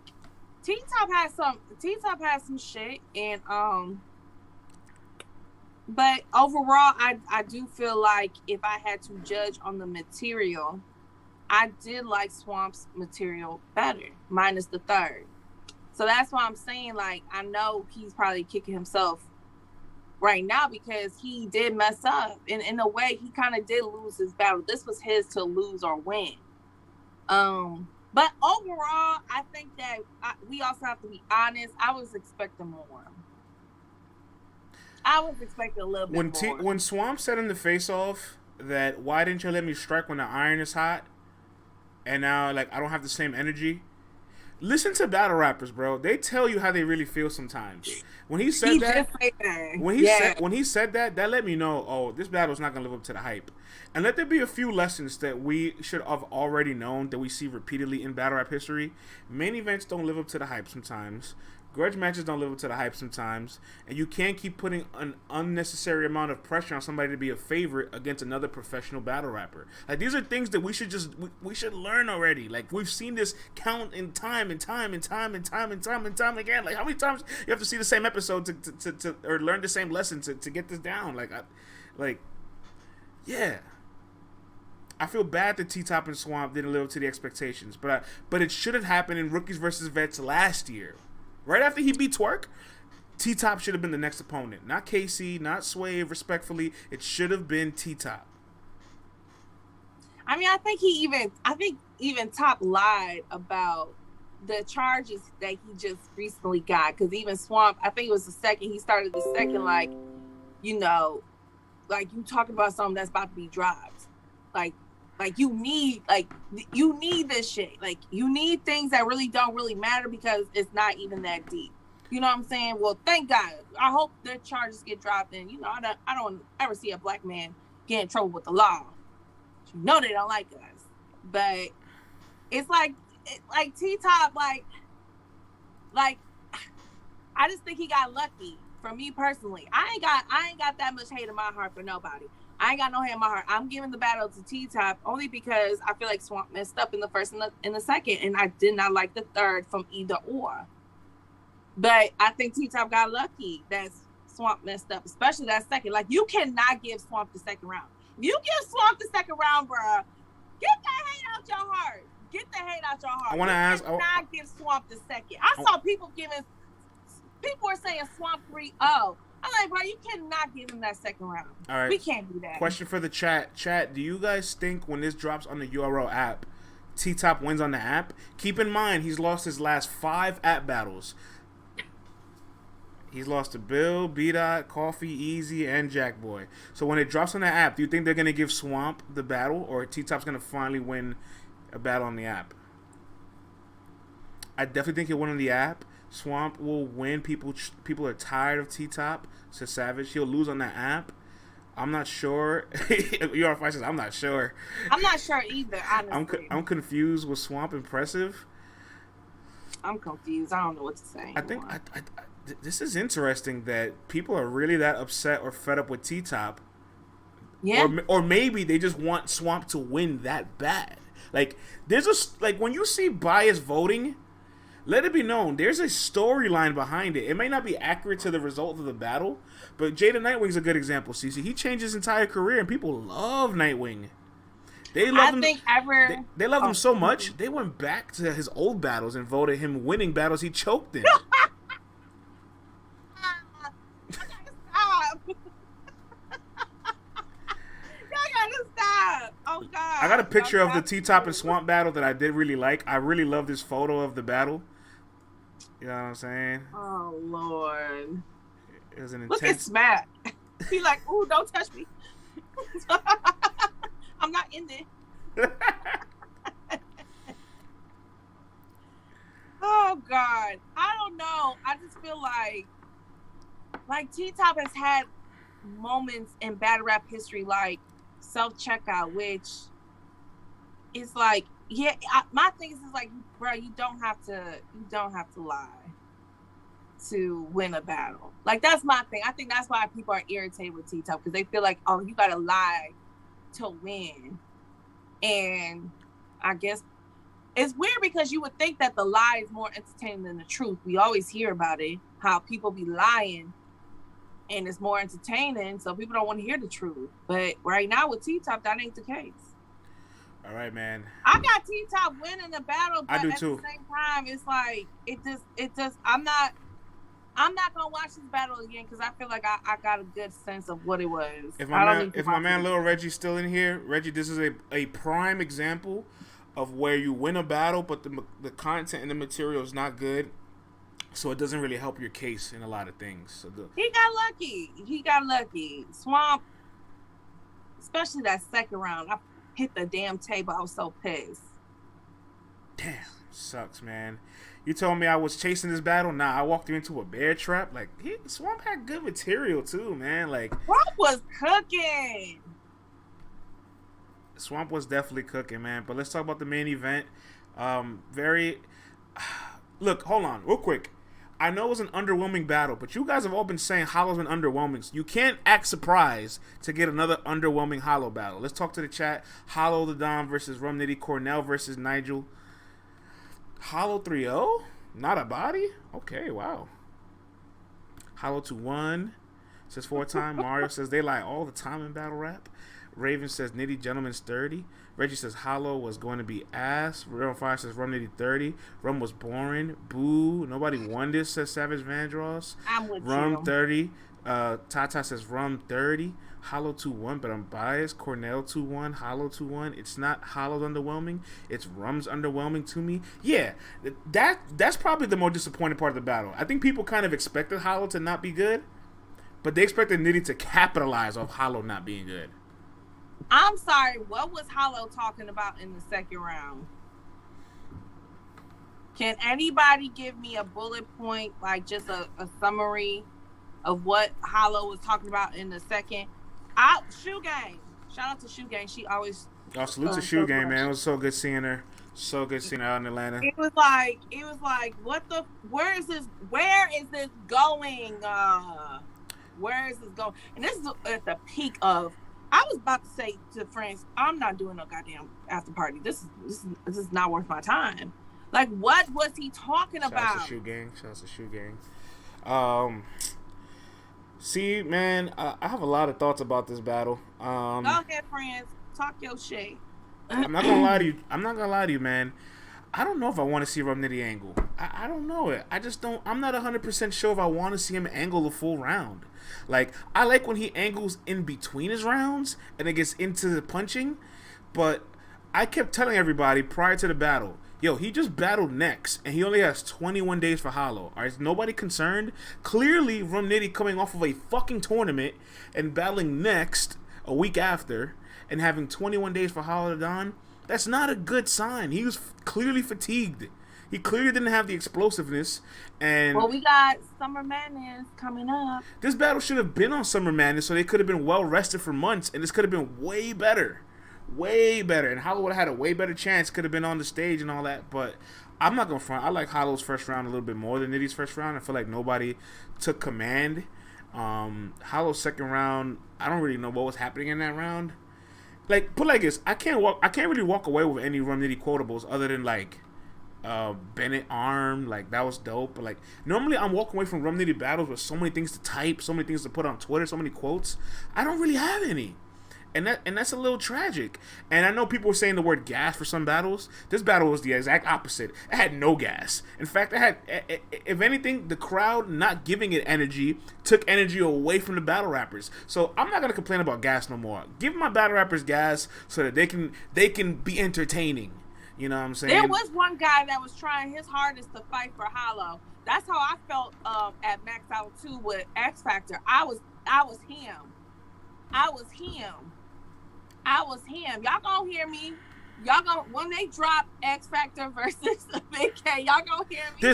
T-Top has some shit, and but overall, I do feel like if I had to judge on the material, I did like Swamp's material better, minus the third. So that's why I'm saying, like, I know he's probably kicking himself right now because he did mess up. And in a way, he kind of did lose his battle. This was his to lose or win. But overall, I think that we also have to be honest. I was expecting more. I was expecting a little bit more. When Swamp said in the face-off that, why didn't you let me strike when the iron is hot? And now, like, I don't have the same energy. Listen to battle rappers, bro. They tell you how they really feel sometimes. When he said that, when he said that, that let me know, oh, this battle's not gonna live up to the hype. And let there be a few lessons that we should have already known that we see repeatedly in battle rap history. Main events don't live up to the hype sometimes. Grudge matches don't live up to the hype sometimes, and you can't keep putting an unnecessary amount of pressure on somebody to be a favorite against another professional battle rapper. Like, these are things that we should learn already. Like, we've seen this count in time and time again. Like, how many times you have to see the same episode to or learn the same lesson to get this down? Yeah. I feel bad that T-Top and Swamp didn't live up to the expectations, but it should have happened in Rookies versus Vets last year. Right after he beat Twerk, T-Top should have been the next opponent. Not KC, not Swave, respectfully. It should have been T-Top. I mean, I think even Top lied about the charges that he just recently got. Because even Swamp, I think it was the second, he started the second, like, you know, like, you talking about something that's about to be dropped. Like you need this shit. Like, you need things that really don't really matter because it's not even that deep. You know what I'm saying? Well, thank God. I hope the charges get dropped, and you know, I don't ever see a black man get in trouble with the law. You know they don't like us, but it's like T-Top, like I just think he got lucky. For me personally, I ain't got that much hate in my heart for nobody. I ain't got no hate in my heart. I'm giving the battle to T-Top only because I feel like Swamp messed up in the first and in the second, and I did not like the third from either or. But I think T-Top got lucky that Swamp messed up, especially that second. Like, you cannot give Swamp the second round. If you give Swamp the second round, bruh, get that hate out your heart. Get the hate out your heart. I want to ask. You cannot give Swamp the second. I saw people were saying Swamp 3-0. I'm like, bro, you cannot give him that second round. All right. We can't do that. Question for the chat. Chat, do you guys think when this drops on the URL app, T-Top wins on the app? Keep in mind, he's lost his last 5 app battles. He's lost to Bill, B-Dot, Coffee, Easy, and Jackboy. So when it drops on the app, do you think they're going to give Swamp the battle, or T-Top's going to finally win a battle on the app? I definitely think he'll win on the app. Swamp will win. People are tired of T-Top. So Savage, he'll lose on that app. I'm not sure. UR5 says, I'm not sure. I'm not sure either, honestly. I'm confused. Was Swamp impressive? I'm confused. I don't know what to say. I think this is interesting that people are really that upset or fed up with T-Top. Yeah. Or maybe they just want Swamp to win that bad. Like, when you see biased voting, let it be known, there's a storyline behind it. It may not be accurate to the result of the battle, but Jada Nightwing's a good example, CeCe. He changed his entire career, and people love Nightwing. They love him. They love him so much, they went back to his old battles and voted him winning battles he choked in. Oh, God. I got a picture of the T-Top and Swamp battle that I did really like. I really love this photo of the battle. You know what I'm saying? Oh, Lord. It was an intense... Look at Smack. He like, ooh, don't touch me. I'm not in there. Oh, God. I don't know. I just feel like T-Top has had moments in battle rap history like self-checkout, which is like, yeah, my thing is like, bro, you don't have to lie to win a battle. Like, that's my thing. I think that's why people are irritated with T-Top, because they feel like, oh, you gotta lie to win. And I guess it's weird because you would think that the lie is more entertaining than the truth. We always hear about it, how people be lying and it's more entertaining, so people don't want to hear the truth. But right now with T-Top, that ain't the case. All right, man. I got T-Top winning the battle, but I do at too. the same time, it's like, it just, I'm not gonna watch this battle again because I feel like I got a good sense of what it was. If my man Little Reggie's still in here, Reggie, this is a prime example of where you win a battle, but the content and the material is not good, so it doesn't really help your case in a lot of things. So he got lucky. Swamp, especially that second round, I hit the damn table. I was so pissed. Damn, sucks, man. You told me I was chasing this battle. Nah, I walked into a bear trap. Like, Swamp had good material too, man. Like, Swamp was cooking. Swamp was definitely cooking, man. But let's talk about the main event. Look, hold on, real quick. I know it was an underwhelming battle, but you guys have all been saying Hollow's been underwhelming. So you can't act surprised to get another underwhelming Hollow battle. Let's talk to the chat. Hollow the Don versus Rum Nitty. Cornell versus Nigel. Hollow 3-0? Not a body? Okay, wow. Hollow 2-1 says 4-time. Mario says they lie all the time in battle rap. Raven says Nitty Gentleman's 30. Reggie says Hollow was going to be ass. Real Fire says Rum Nitty 30. Rum was boring. Boo. Nobody won this, says Savage Vandross. I'm with Rum you. 30. Tata says Rum 30. Hollow 2-1, but I'm biased. Cornell 2-1. Hollow 2-1. It's not Hollow's underwhelming. It's Rum's underwhelming to me. Yeah, that's probably the more disappointing part of the battle. I think people kind of expected Hollow to not be good, but they expected Nitty to capitalize off Hollow not being good. I'm sorry, what was Hollow talking about in the second round? Can anybody give me a bullet point, like just a summary of what Hollow was talking about in the second? Shoe Gang. Shout out to Shoe Gang. She always... Oh, salute to Shoe Gang, man. It was so good seeing her. So good seeing her out in Atlanta. It was like, where is this going? Where is this going? And this is at the peak of... I was about to say to friends, I'm not doing no goddamn after party. This is not worth my time. Like, what was he talking about? Shout out to Shoe Gang. Shout out to Shoe Gang. See, man, I have a lot of thoughts about this battle. Go ahead, friends. Talk your shit. I'm not gonna lie to you, man. I don't know if I want to see Rum Nitty angle. I don't know it. I just don't. I'm not 100% sure if I want to see him angle the full round. Like, I like when he angles in between his rounds and it gets into the punching. But I kept telling everybody prior to the battle, yo, he just battled Next and he only has 21 days for Hollow. Is nobody concerned? Clearly, Rum Nitty coming off of a fucking tournament and battling Next a week after and having 21 days for Hollow the Don, that's not a good sign. He was clearly fatigued. He clearly didn't have the explosiveness. And well, we got Summer Madness coming up. This battle should have been on Summer Madness, so they could have been well rested for months, and this could have been way better. Way better. And Hollow would have had a way better chance, could have been on the stage and all that. But I'm not going to front. I like Hollow's first round a little bit more than Nitty's first round. I feel like nobody took command. Hollow's second round, I don't really know what was happening in that round. Like, put like this, I can't really walk away with any Rum Nitty quotables other than like Bennett arm, like that was dope. But like normally I'm walking away from Rum Nitty battles with so many things to type, so many things to put on Twitter, so many quotes. I don't really have any. And that's a little tragic. And I know people were saying the word gas for some battles. This battle was the exact opposite. It had no gas. In fact, if anything, the crowd not giving it energy took energy away from the battle rappers. So I'm not gonna complain about gas no more. Give my battle rappers gas so that they can be entertaining. You know what I'm saying? There was one guy that was trying his hardest to fight for Hollow. That's how I felt at Max Out 2 with X Factor. I was him. Y'all gonna hear me. Y'all gonna, when they drop X Factor versus Big K, y'all gonna hear me.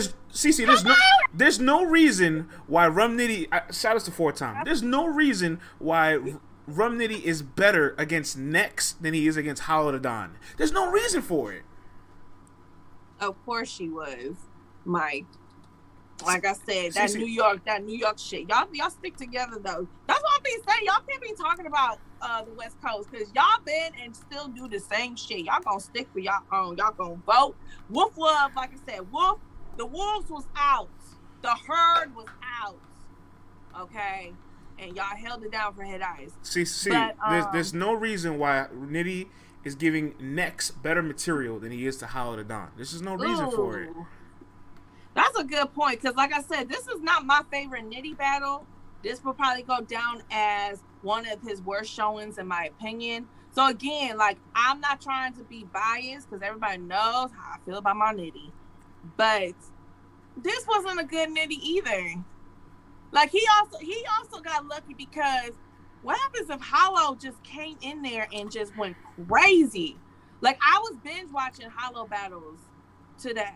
There's no reason why Rum Nitty, shout out to 4-time. There's no reason why Rum Nitty is better against Next than he is against Hollow the Don. There's no reason for it. Of course she was, Mike. Like I said, that CeCe, New York shit. Y'all stick together though. That's what I'm being saying. Y'all can't be talking about the West Coast because y'all been and still do the same shit. Y'all gonna stick for y'all own. Y'all gonna vote. Wolf Love, like I said, the wolves was out. The herd was out. Okay. And y'all held it down for Head Ice. See, but, there's no reason why Nitty is giving Nex better material than he is to Hollow the Don. This is no reason for it. That's a good point, because like I said, this is not my favorite Nitty battle. This will probably go down as one of his worst showings, in my opinion. So again, like, I'm not trying to be biased, because everybody knows how I feel about my Nitty. But this wasn't a good Nitty either. Like, he also got lucky, because what happens if Hollow just came in there and just went crazy? Like, I was binge watching Hollow battles today.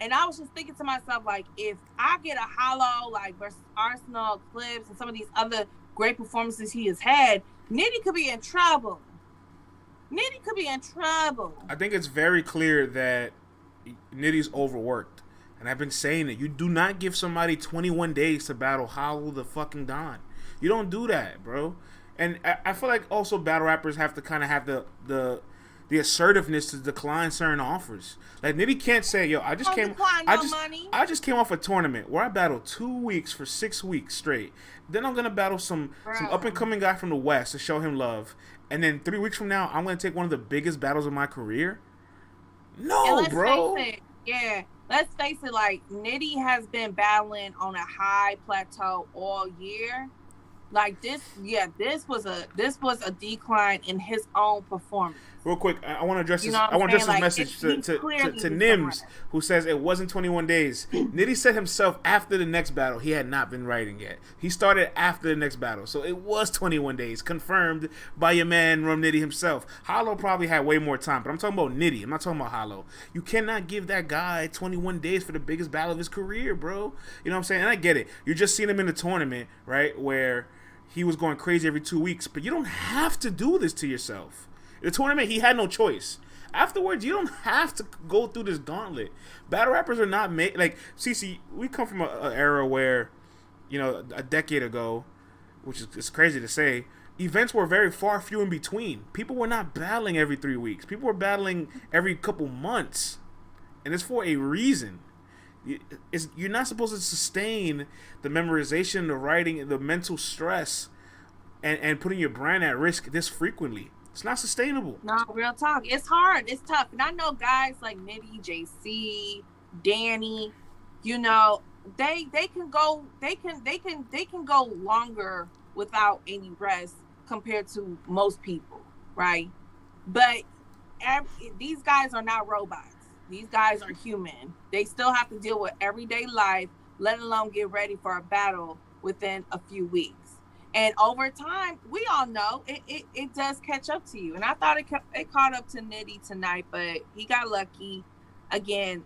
And I was just thinking to myself, like, if I get a Hollow, like, versus Arsenal, Clips, and some of these other great performances he has had, Nitty could be in trouble. Nitty could be in trouble. I think it's very clear that Nitty's overworked. And I've been saying it. You do not give somebody 21 days to battle Hollow the fucking Don. You don't do that, bro. And I feel like also battle rappers have to kind of have the assertiveness to decline certain offers. Like, Nitty can't say, yo, I just came off a tournament where I battled 2 weeks for 6 weeks straight. Then I'm gonna battle some up and coming guy from the West to show him love. And then 3 weeks from now, I'm gonna take one of the biggest battles of my career. No, bro. Let's face it, like, Nitty has been battling on a high plateau all year. Like, this was a decline in his own performance. Real quick, I want to address this. I want to address this message to Nims, who says it wasn't 21 days. Nitty said himself after the next battle he had not been writing yet. He started after the next battle, so it was 21 days, confirmed by your man Rum Nitty himself. Hollow probably had way more time, but I'm talking about Nitty. I'm not talking about Hollow. You cannot give that guy 21 days for the biggest battle of his career, bro. You know what I'm saying? And I get it. You just seen him in the tournament, right, where he was going crazy every 2 weeks, but you don't have to do this to yourself. The tournament, he had no choice. Afterwards, you don't have to go through this gauntlet. Battle rappers are not made... Like, CeCe, we come from an era where, you know, a decade ago, which is it's crazy to say, events were very few in between. People were not battling every 3 weeks. People were battling every couple months. And it's for a reason. You're not supposed to sustain the memorization, the writing, the mental stress, and putting your brand at risk this frequently. It's not sustainable. No, real talk. It's hard. It's tough. And I know guys like Nitty, JC, Danny, you know, they can go longer without any rest compared to most people, right? But these guys are not robots. These guys are human. They still have to deal with everyday life, let alone get ready for a battle within a few weeks. And over time, we all know it does catch up to you. And I thought it caught up to Nitty tonight, but he got lucky. Again,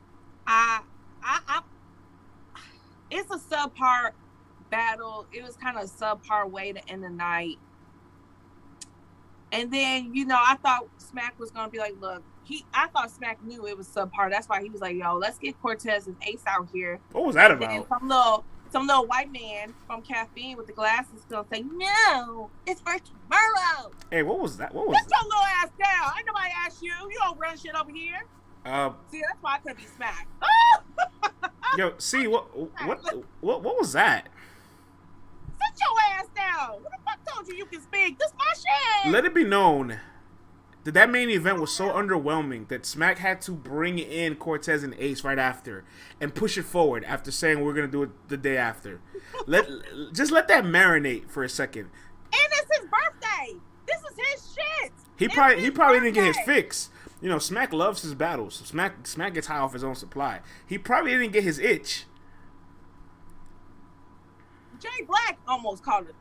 it's a subpar battle. It was kind of a subpar way to end the night. And then, you know, I thought Smack was going to be like, look, I thought Smack knew it was subpar. That's why he was like, yo, let's get Cortez and Ace out here. What was that about? Some little white man from Caffeine with the glasses gonna say, no, it's for tomorrow. Hey, what was that? Get your little ass down. Ain't nobody asked you. You don't run shit over here. See, that's why I could be smacked. Yo, see, what was that? Sit your ass down. Who the fuck told you can speak? This my shit. Let it be known that main event was so underwhelming that Smack had to bring in Cortez and Ace right after and push it forward after saying we're gonna do it the day after. Just let that marinate for a second. And it's his birthday. This is his shit. He probably didn't get his fix. You know, Smack loves his battles. Smack gets high off his own supply. He probably didn't get his itch. Jay Black almost called it.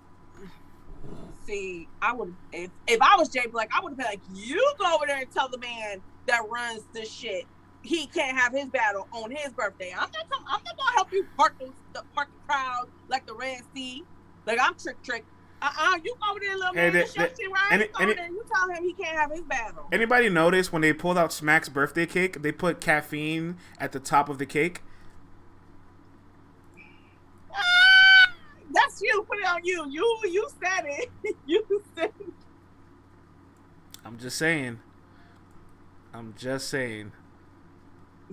See, I would if I was Jay Black, I would have been like, you go over there and tell the man that runs this shit he can't have his battle on his birthday. I'm not gonna help you park the crowd like the Red Sea. Like, I'm trick. You over there, little Hey, man. This your shit, right? any, You over any, there. You tell him he can't have his battle. anybody notice when they pulled out Smack's birthday cake, they put caffeine at the top of the cake? That's you. Put it on you. You said it. You said it. I'm just saying.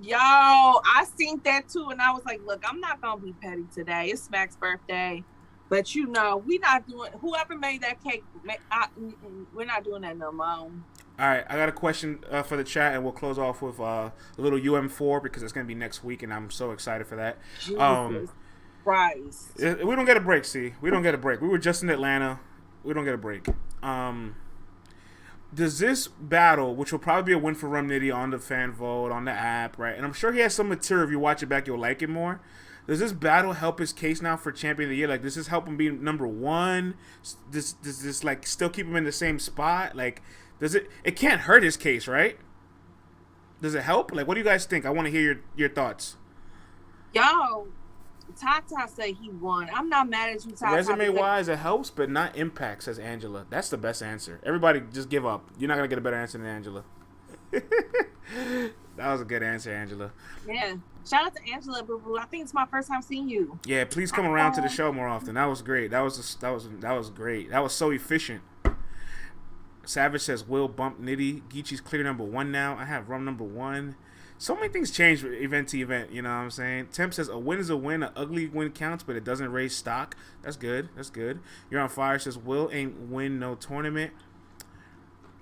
Yo, I seen that too, and I was like, look, I'm not gonna be petty today. It's Smack's birthday. But we not doing, whoever made that cake, we're not doing that no more. All right, I got a question for the chat, and we'll close off with a little UM4 because it's going to be next week, and I'm so excited for that. Jesus Christ. We don't get a break, see? We don't get a break. We were just in Atlanta. We don't get a break. Does this battle, which will probably be a win for Rum Nitty on the fan vote, on the app, right? And I'm sure he has some material. If you watch it back, you'll like it more. Does this battle help his case now for champion of the year? Like, does this help him be number one? Does this like still keep him in the same spot? Like, does it? It can't hurt his case, right? Does it help? Like, what do you guys think? I want to hear your thoughts. Yo, Tata said he won. I'm not mad at you, Tata. Resume wise, it helps, but not impact, says Angela. That's the best answer. Everybody, just give up. You're not gonna get a better answer than Angela. That was a good answer, Angela. Yeah. Shout out to Angela, boo boo. I think it's my first time seeing you. Yeah, please come around to the show more often. That was great. That was great. That was so efficient. Savage says Will bump Nitty. Geechee's clear number one now. I have Rum number one. So many things change event to event, you know what I'm saying? Temp says a win is a win, an ugly win counts, but it doesn't raise stock. That's good. You're on fire says Will ain't win no tournament.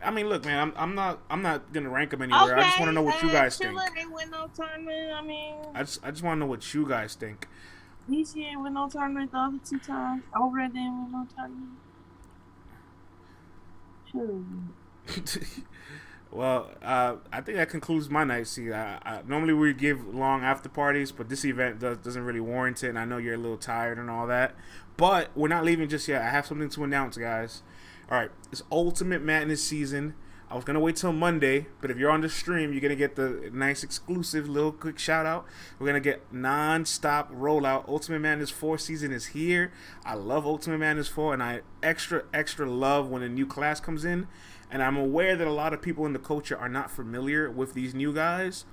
I mean, look, man, I'm not gonna rank them anywhere. Okay, I just want to know what you guys think. Ain't win no tournament. I mean, I just want to know what you guys think. DC ain't win no tournament the other two times. Over didn't win no tournament. Well, I think that concludes my night. See, normally we give long after parties, but this event doesn't really warrant it, and I know you're a little tired and all that. But we're not leaving just yet. I have something to announce, guys. All right, it's Ultimate Madness season. I was going to wait till Monday, but if you're on the stream, you're going to get the nice exclusive little quick shout out. We're going to get non-stop rollout. Ultimate Madness 4 season is here. I love Ultimate Madness 4, and I extra love when a new class comes in. And I'm aware that a lot of people in the culture are not familiar with these new guys.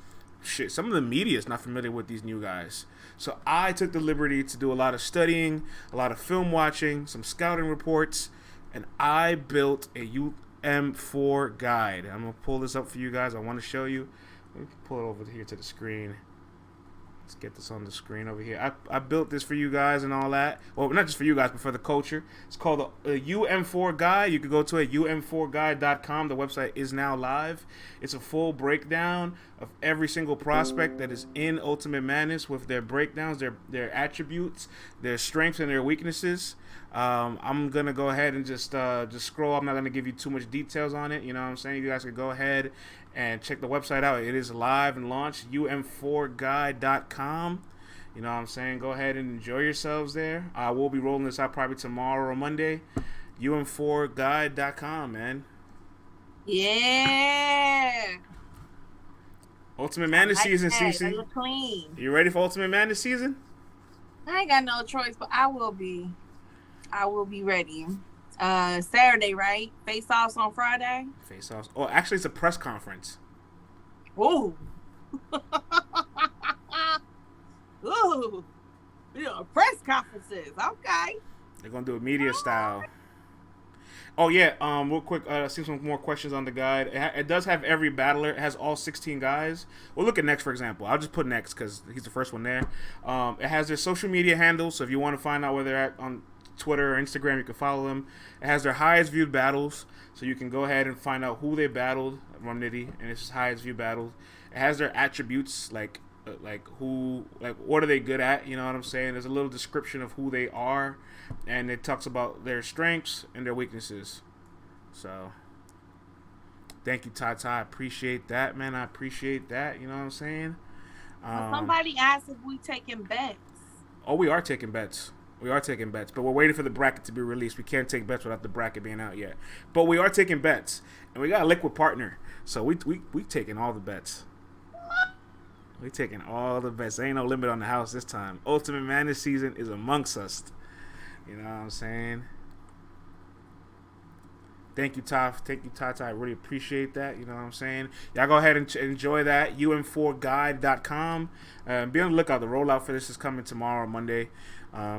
Shit, some of the media is not familiar with these new guys. So I took the liberty to do a lot of studying, a lot of film watching, some scouting reports, and I built a UM4 guide. I'm going to pull this up for you guys. I want to show you. Let me pull it over here to the screen. Let's get this on the screen over here. I built this for you guys and all that. Well, not just for you guys, but for the culture. It's called the UM4 Guide. You can go to it, um4guide.com. The website is now live. It's a full breakdown of every single prospect that is in Ultimate Madness with their breakdowns, their attributes, their strengths, and their weaknesses. I'm going to go ahead and just scroll. I'm not going to give you too much details on it. You know what I'm saying? You guys can go ahead and check the website out. It is live and launched, um4guide.com. You know what I'm saying? Go ahead and enjoy yourselves there. I will be rolling this out probably tomorrow or Monday. um4guide.com, man. Yeah. Ultimate Madness season, CECE. I look clean. You ready for Ultimate Madness season? I ain't got no choice, but I will be ready. Saturday, right? Face-offs on Friday? Face-offs. Oh, actually, it's a press conference. Ooh. Ooh. Yeah, press conferences. Okay. They're going to do a media style. Oh, yeah. Real quick, I see some more questions on the guide. It does have every battler. It has all 16 guys. We'll look at Next, for example. I'll just put Next because he's the first one there. It has their social media handles, so if you want to find out where they're at on Twitter or Instagram, you can follow them. It has their highest viewed battles, so you can go ahead and find out who they battled, Rum Nitty, and it's his highest viewed battles. It has their attributes, like what are they good at, you know what I'm saying? There's a little description of who they are, and it talks about their strengths and their weaknesses. So thank you, Tata. I appreciate that, man. I appreciate that, you know what I'm saying? Somebody asked if we taking bets. Oh, we are taking bets. We are taking bets, but we're waiting for the bracket to be released. We can't take bets without the bracket being out yet. But we are taking bets, and we got a liquid partner, so we taking all the bets. We taking all the bets. There ain't no limit on the house this time. Ultimate Madness season is amongst us. You know what I'm saying? Thank you, Taf. Thank you, Tata. I really appreciate that. You know what I'm saying? Y'all go ahead and enjoy that. um4guide.com. Be on the lookout. The rollout for this is coming tomorrow, Monday.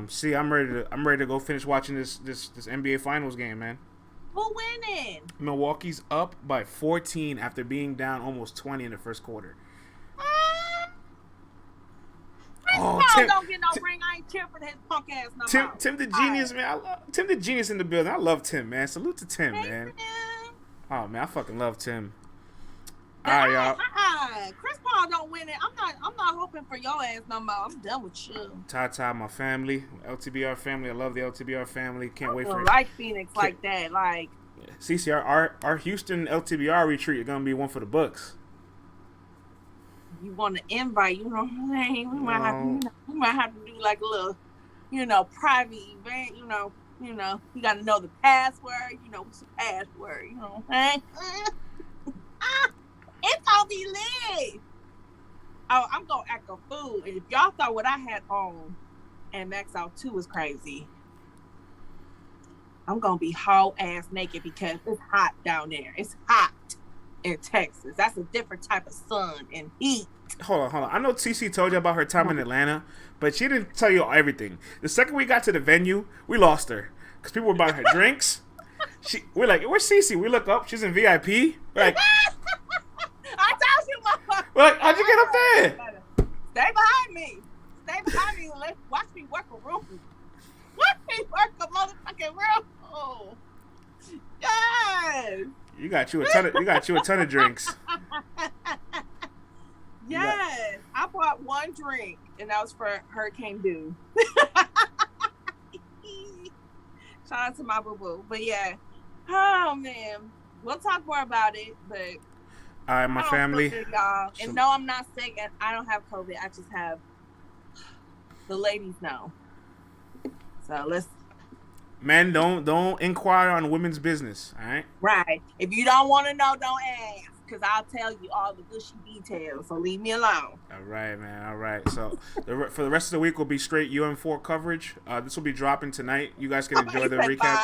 See, I'm ready to go finish watching this NBA Finals game, man. Who winning? Milwaukee's up by 14 after being down almost 20 in the first quarter. Tim don't get no ring. I ain't cheering for his punk ass no more. Tim the Genius, man. Tim the Genius in the building. I love Tim, man. Salute to Tim, man. Oh man, I fucking love Tim. All right, y'all. Chris Paul don't win it. I'm not hoping for your ass no more. I'm done with you. Tata, my family, LTBR family. I love the LTBR family. Can't wait for it. Like Phoenix like that. Like CeCe, our Houston LTBR retreat is gonna be one for the books. You want to invite, you know what I'm saying? We might have to do like a little, private event, you got to know the password, what's the password, you know what I'm saying? It's gonna be lit. Oh, I'm gonna act a fool. And if y'all thought what I had on and Max Out 2 was crazy, I'm gonna be whole ass naked because it's hot down there. It's hot in Texas. That's a different type of sun and heat. Hold on. I know TC told you about her time in Atlanta, but she didn't tell you everything. The second we got to the venue, we lost her because people were buying her drinks. We're like, where's CeCe? We look up, she's in VIP. We're like, I told you, motherfucker. We're like, how'd you get up there? Stay behind me. And watch me work a room. Watch me work a motherfucking room. Oh. Yes. You got you a ton of drinks. Yes. I bought one drink and that was for Hurricane Dew. Shout out to my boo-boo. But yeah. Oh man. We'll talk more about it, but all right, my family. Good, y'all. And no, I'm not sick and I don't have COVID. I just have the ladies know. So let's men don't inquire on women's business, all right? Right. If you don't want to know, don't ask, because I'll tell you all the gushy details. So leave me alone. All right, man. All right. So for the rest of the week, will be straight UM4 coverage. This will be dropping tonight. You guys can enjoy the recap.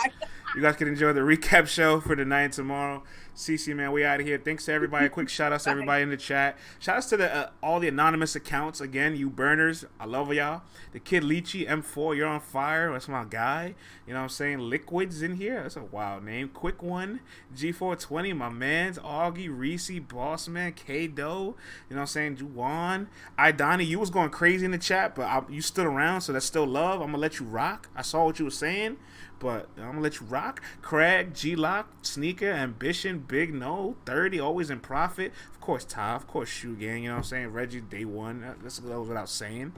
You guys can enjoy the recap show for tonight and tomorrow. CeCe, man, we out of here. Thanks to everybody. Quick shout outs to everybody in the chat. Shout outs to all the anonymous accounts. Again, you burners, I love y'all. The Kid Lychee, M4, you're on fire. That's my guy. You know what I'm saying? Liquid's in here. That's a wild name. Quick One, G420, my mans, Augie, Reese, Bossman, K-Doe. You know what I'm saying? Juwan. Donnie, you was going crazy in the chat, but you stood around, so that's still love. I'm going to let you rock. I saw what you were saying, but I'm going to let you rock. Craig, G-Lock, Sneaker, Ambition, Big No, 30, always in profit. Of course, Ty, of course, Shoe Gang, you know what I'm saying? Reggie, day one. That goes without saying.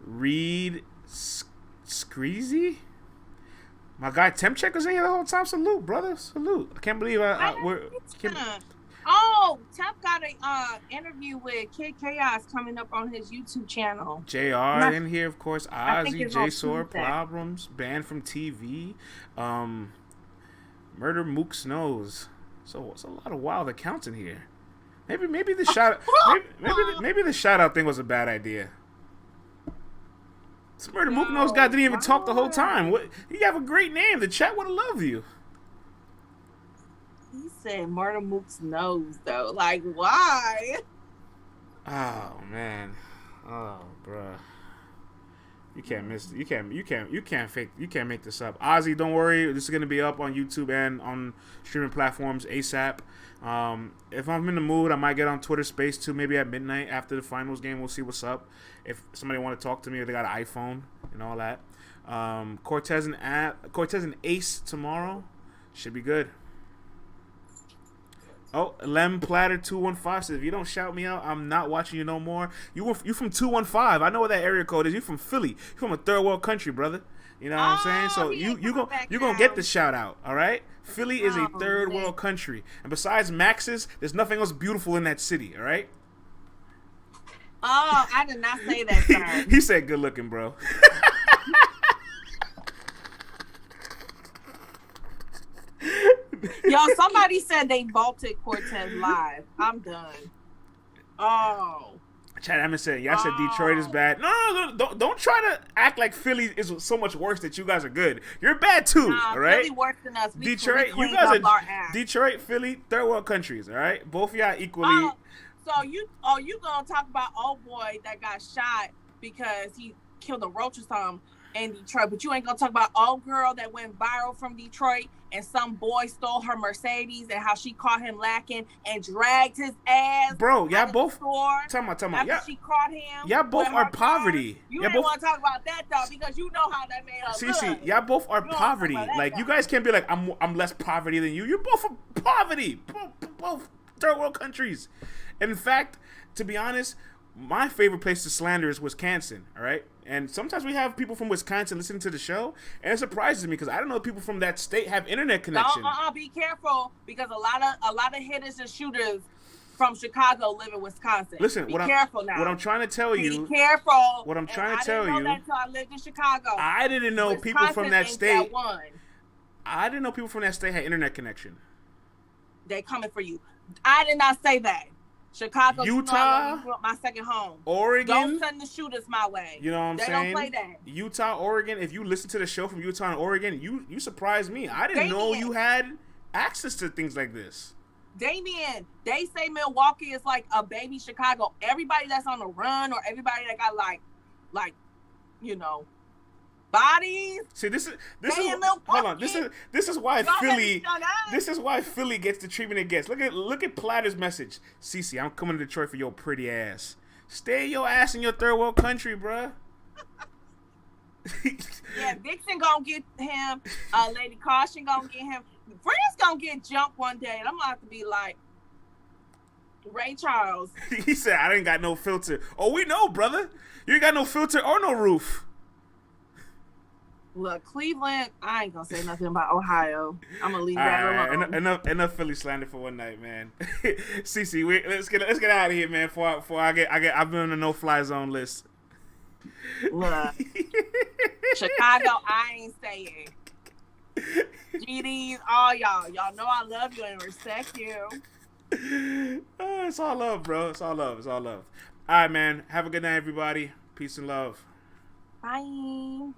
Reed, Screezy. My guy Temchek was in here the whole time. Salute, brother. Salute. I can't believe Oh, Temp got an interview with Kid Chaos coming up on his YouTube channel. JR in here, of course. Ozzy, J-Sor, Problems, banned from TV. Murder Mook Snows. So it's a lot of wild accounts in here. Maybe the shout maybe the shout out thing was a bad idea. This Murder Mook Nose guy didn't even talk the whole time. You have a great name. The chat would have loved you. He said Murder Mook's nose though. Like why? Oh man. Oh bruh. You can't miss it. You can't fake. You can't make this up. Ozzy, don't worry. This is gonna be up on YouTube and on streaming platforms ASAP. If I'm in the mood, I might get on Twitter Space too. Maybe at midnight after the finals game, we'll see what's up. If somebody want to talk to me, if they got an iPhone and all that. Cortez and Ace tomorrow should be good. Oh, Lem Platter 215 says, if you don't shout me out, I'm not watching you no more. You from 215. I know what that area code is. You from Philly. You from a third world country, brother. You know what I'm saying? So you gonna get the shout out, all right? Philly is a third world country. And besides Max's, there's nothing else beautiful in that city, all right? Oh, I did not say that, sir. He said good looking, bro. Yo, somebody said they vaulted Cortez live. I'm done. Oh. Chad Hammond said, yeah, I said Detroit is bad. No, don't try to act like Philly is so much worse that you guys are good. You're bad too, all right? Philly worse than us. Detroit, you guys are Detroit, Philly, third world countries, all right? Both of y'all equally. So you gonna talk about old boy that got shot because he killed a roach or something in Detroit, but you ain't gonna talk about old girl that went viral from Detroit and some boy stole her Mercedes and how she caught him lacking and dragged his ass. Bro, y'all both. Tell me. After she caught him. Y'all both are poverty. You didn't want to talk about that though because you know how that made her CeCe, y'all both are poverty. Like you guys can't be like I'm less poverty than you. You're both poverty. Both third world countries. And in fact, to be honest, my favorite place to slander is Wisconsin, all right? And sometimes we have people from Wisconsin listening to the show, and it surprises me because I don't know people from that state have internet connection. Be careful because a lot of hitters and shooters from Chicago live in Wisconsin. Listen, be careful now. What I'm trying to tell you. Be careful. What I'm trying to tell you. I didn't know that until I lived in Chicago. I didn't know Wisconsin people from that state. That I didn't know people from that state had internet connection. They coming for you. I did not say that. Chicago, Utah, my second home. Oregon. Don't send the shooters my way. You know what I'm saying? They don't play that. Utah, Oregon. If you listen to the show from Utah and Oregon, you surprised me. I didn't know you had access to things like this. Damien, they say Milwaukee is like a baby Chicago. Everybody that's on the run or everybody that got like, you know, bodies. See, this is hold on. This is why Philly. This is why Philly gets the treatment it gets. Look at Platter's message. CeCe, I'm coming to Detroit for your pretty ass. Stay your ass in your third world country, bruh. Yeah, Vixen gonna get him. Lady Caution gonna get him. Friends gonna get jumped one day, and I'm gonna have to be like Ray Charles. He said, "I ain't got no filter." Oh, we know, brother. You ain't got no filter or no roof. Look, Cleveland, I ain't gonna say nothing about Ohio. I'm gonna leave that alone. Enough Philly slander for one night, man. CeCe, let's get out of here, man. Before I've been on the no-fly zone list. Look, Chicago, I ain't saying. GDs, all y'all know I love you and respect you. It's all love, bro. It's all love. All right, man. Have a good night, everybody. Peace and love. Bye.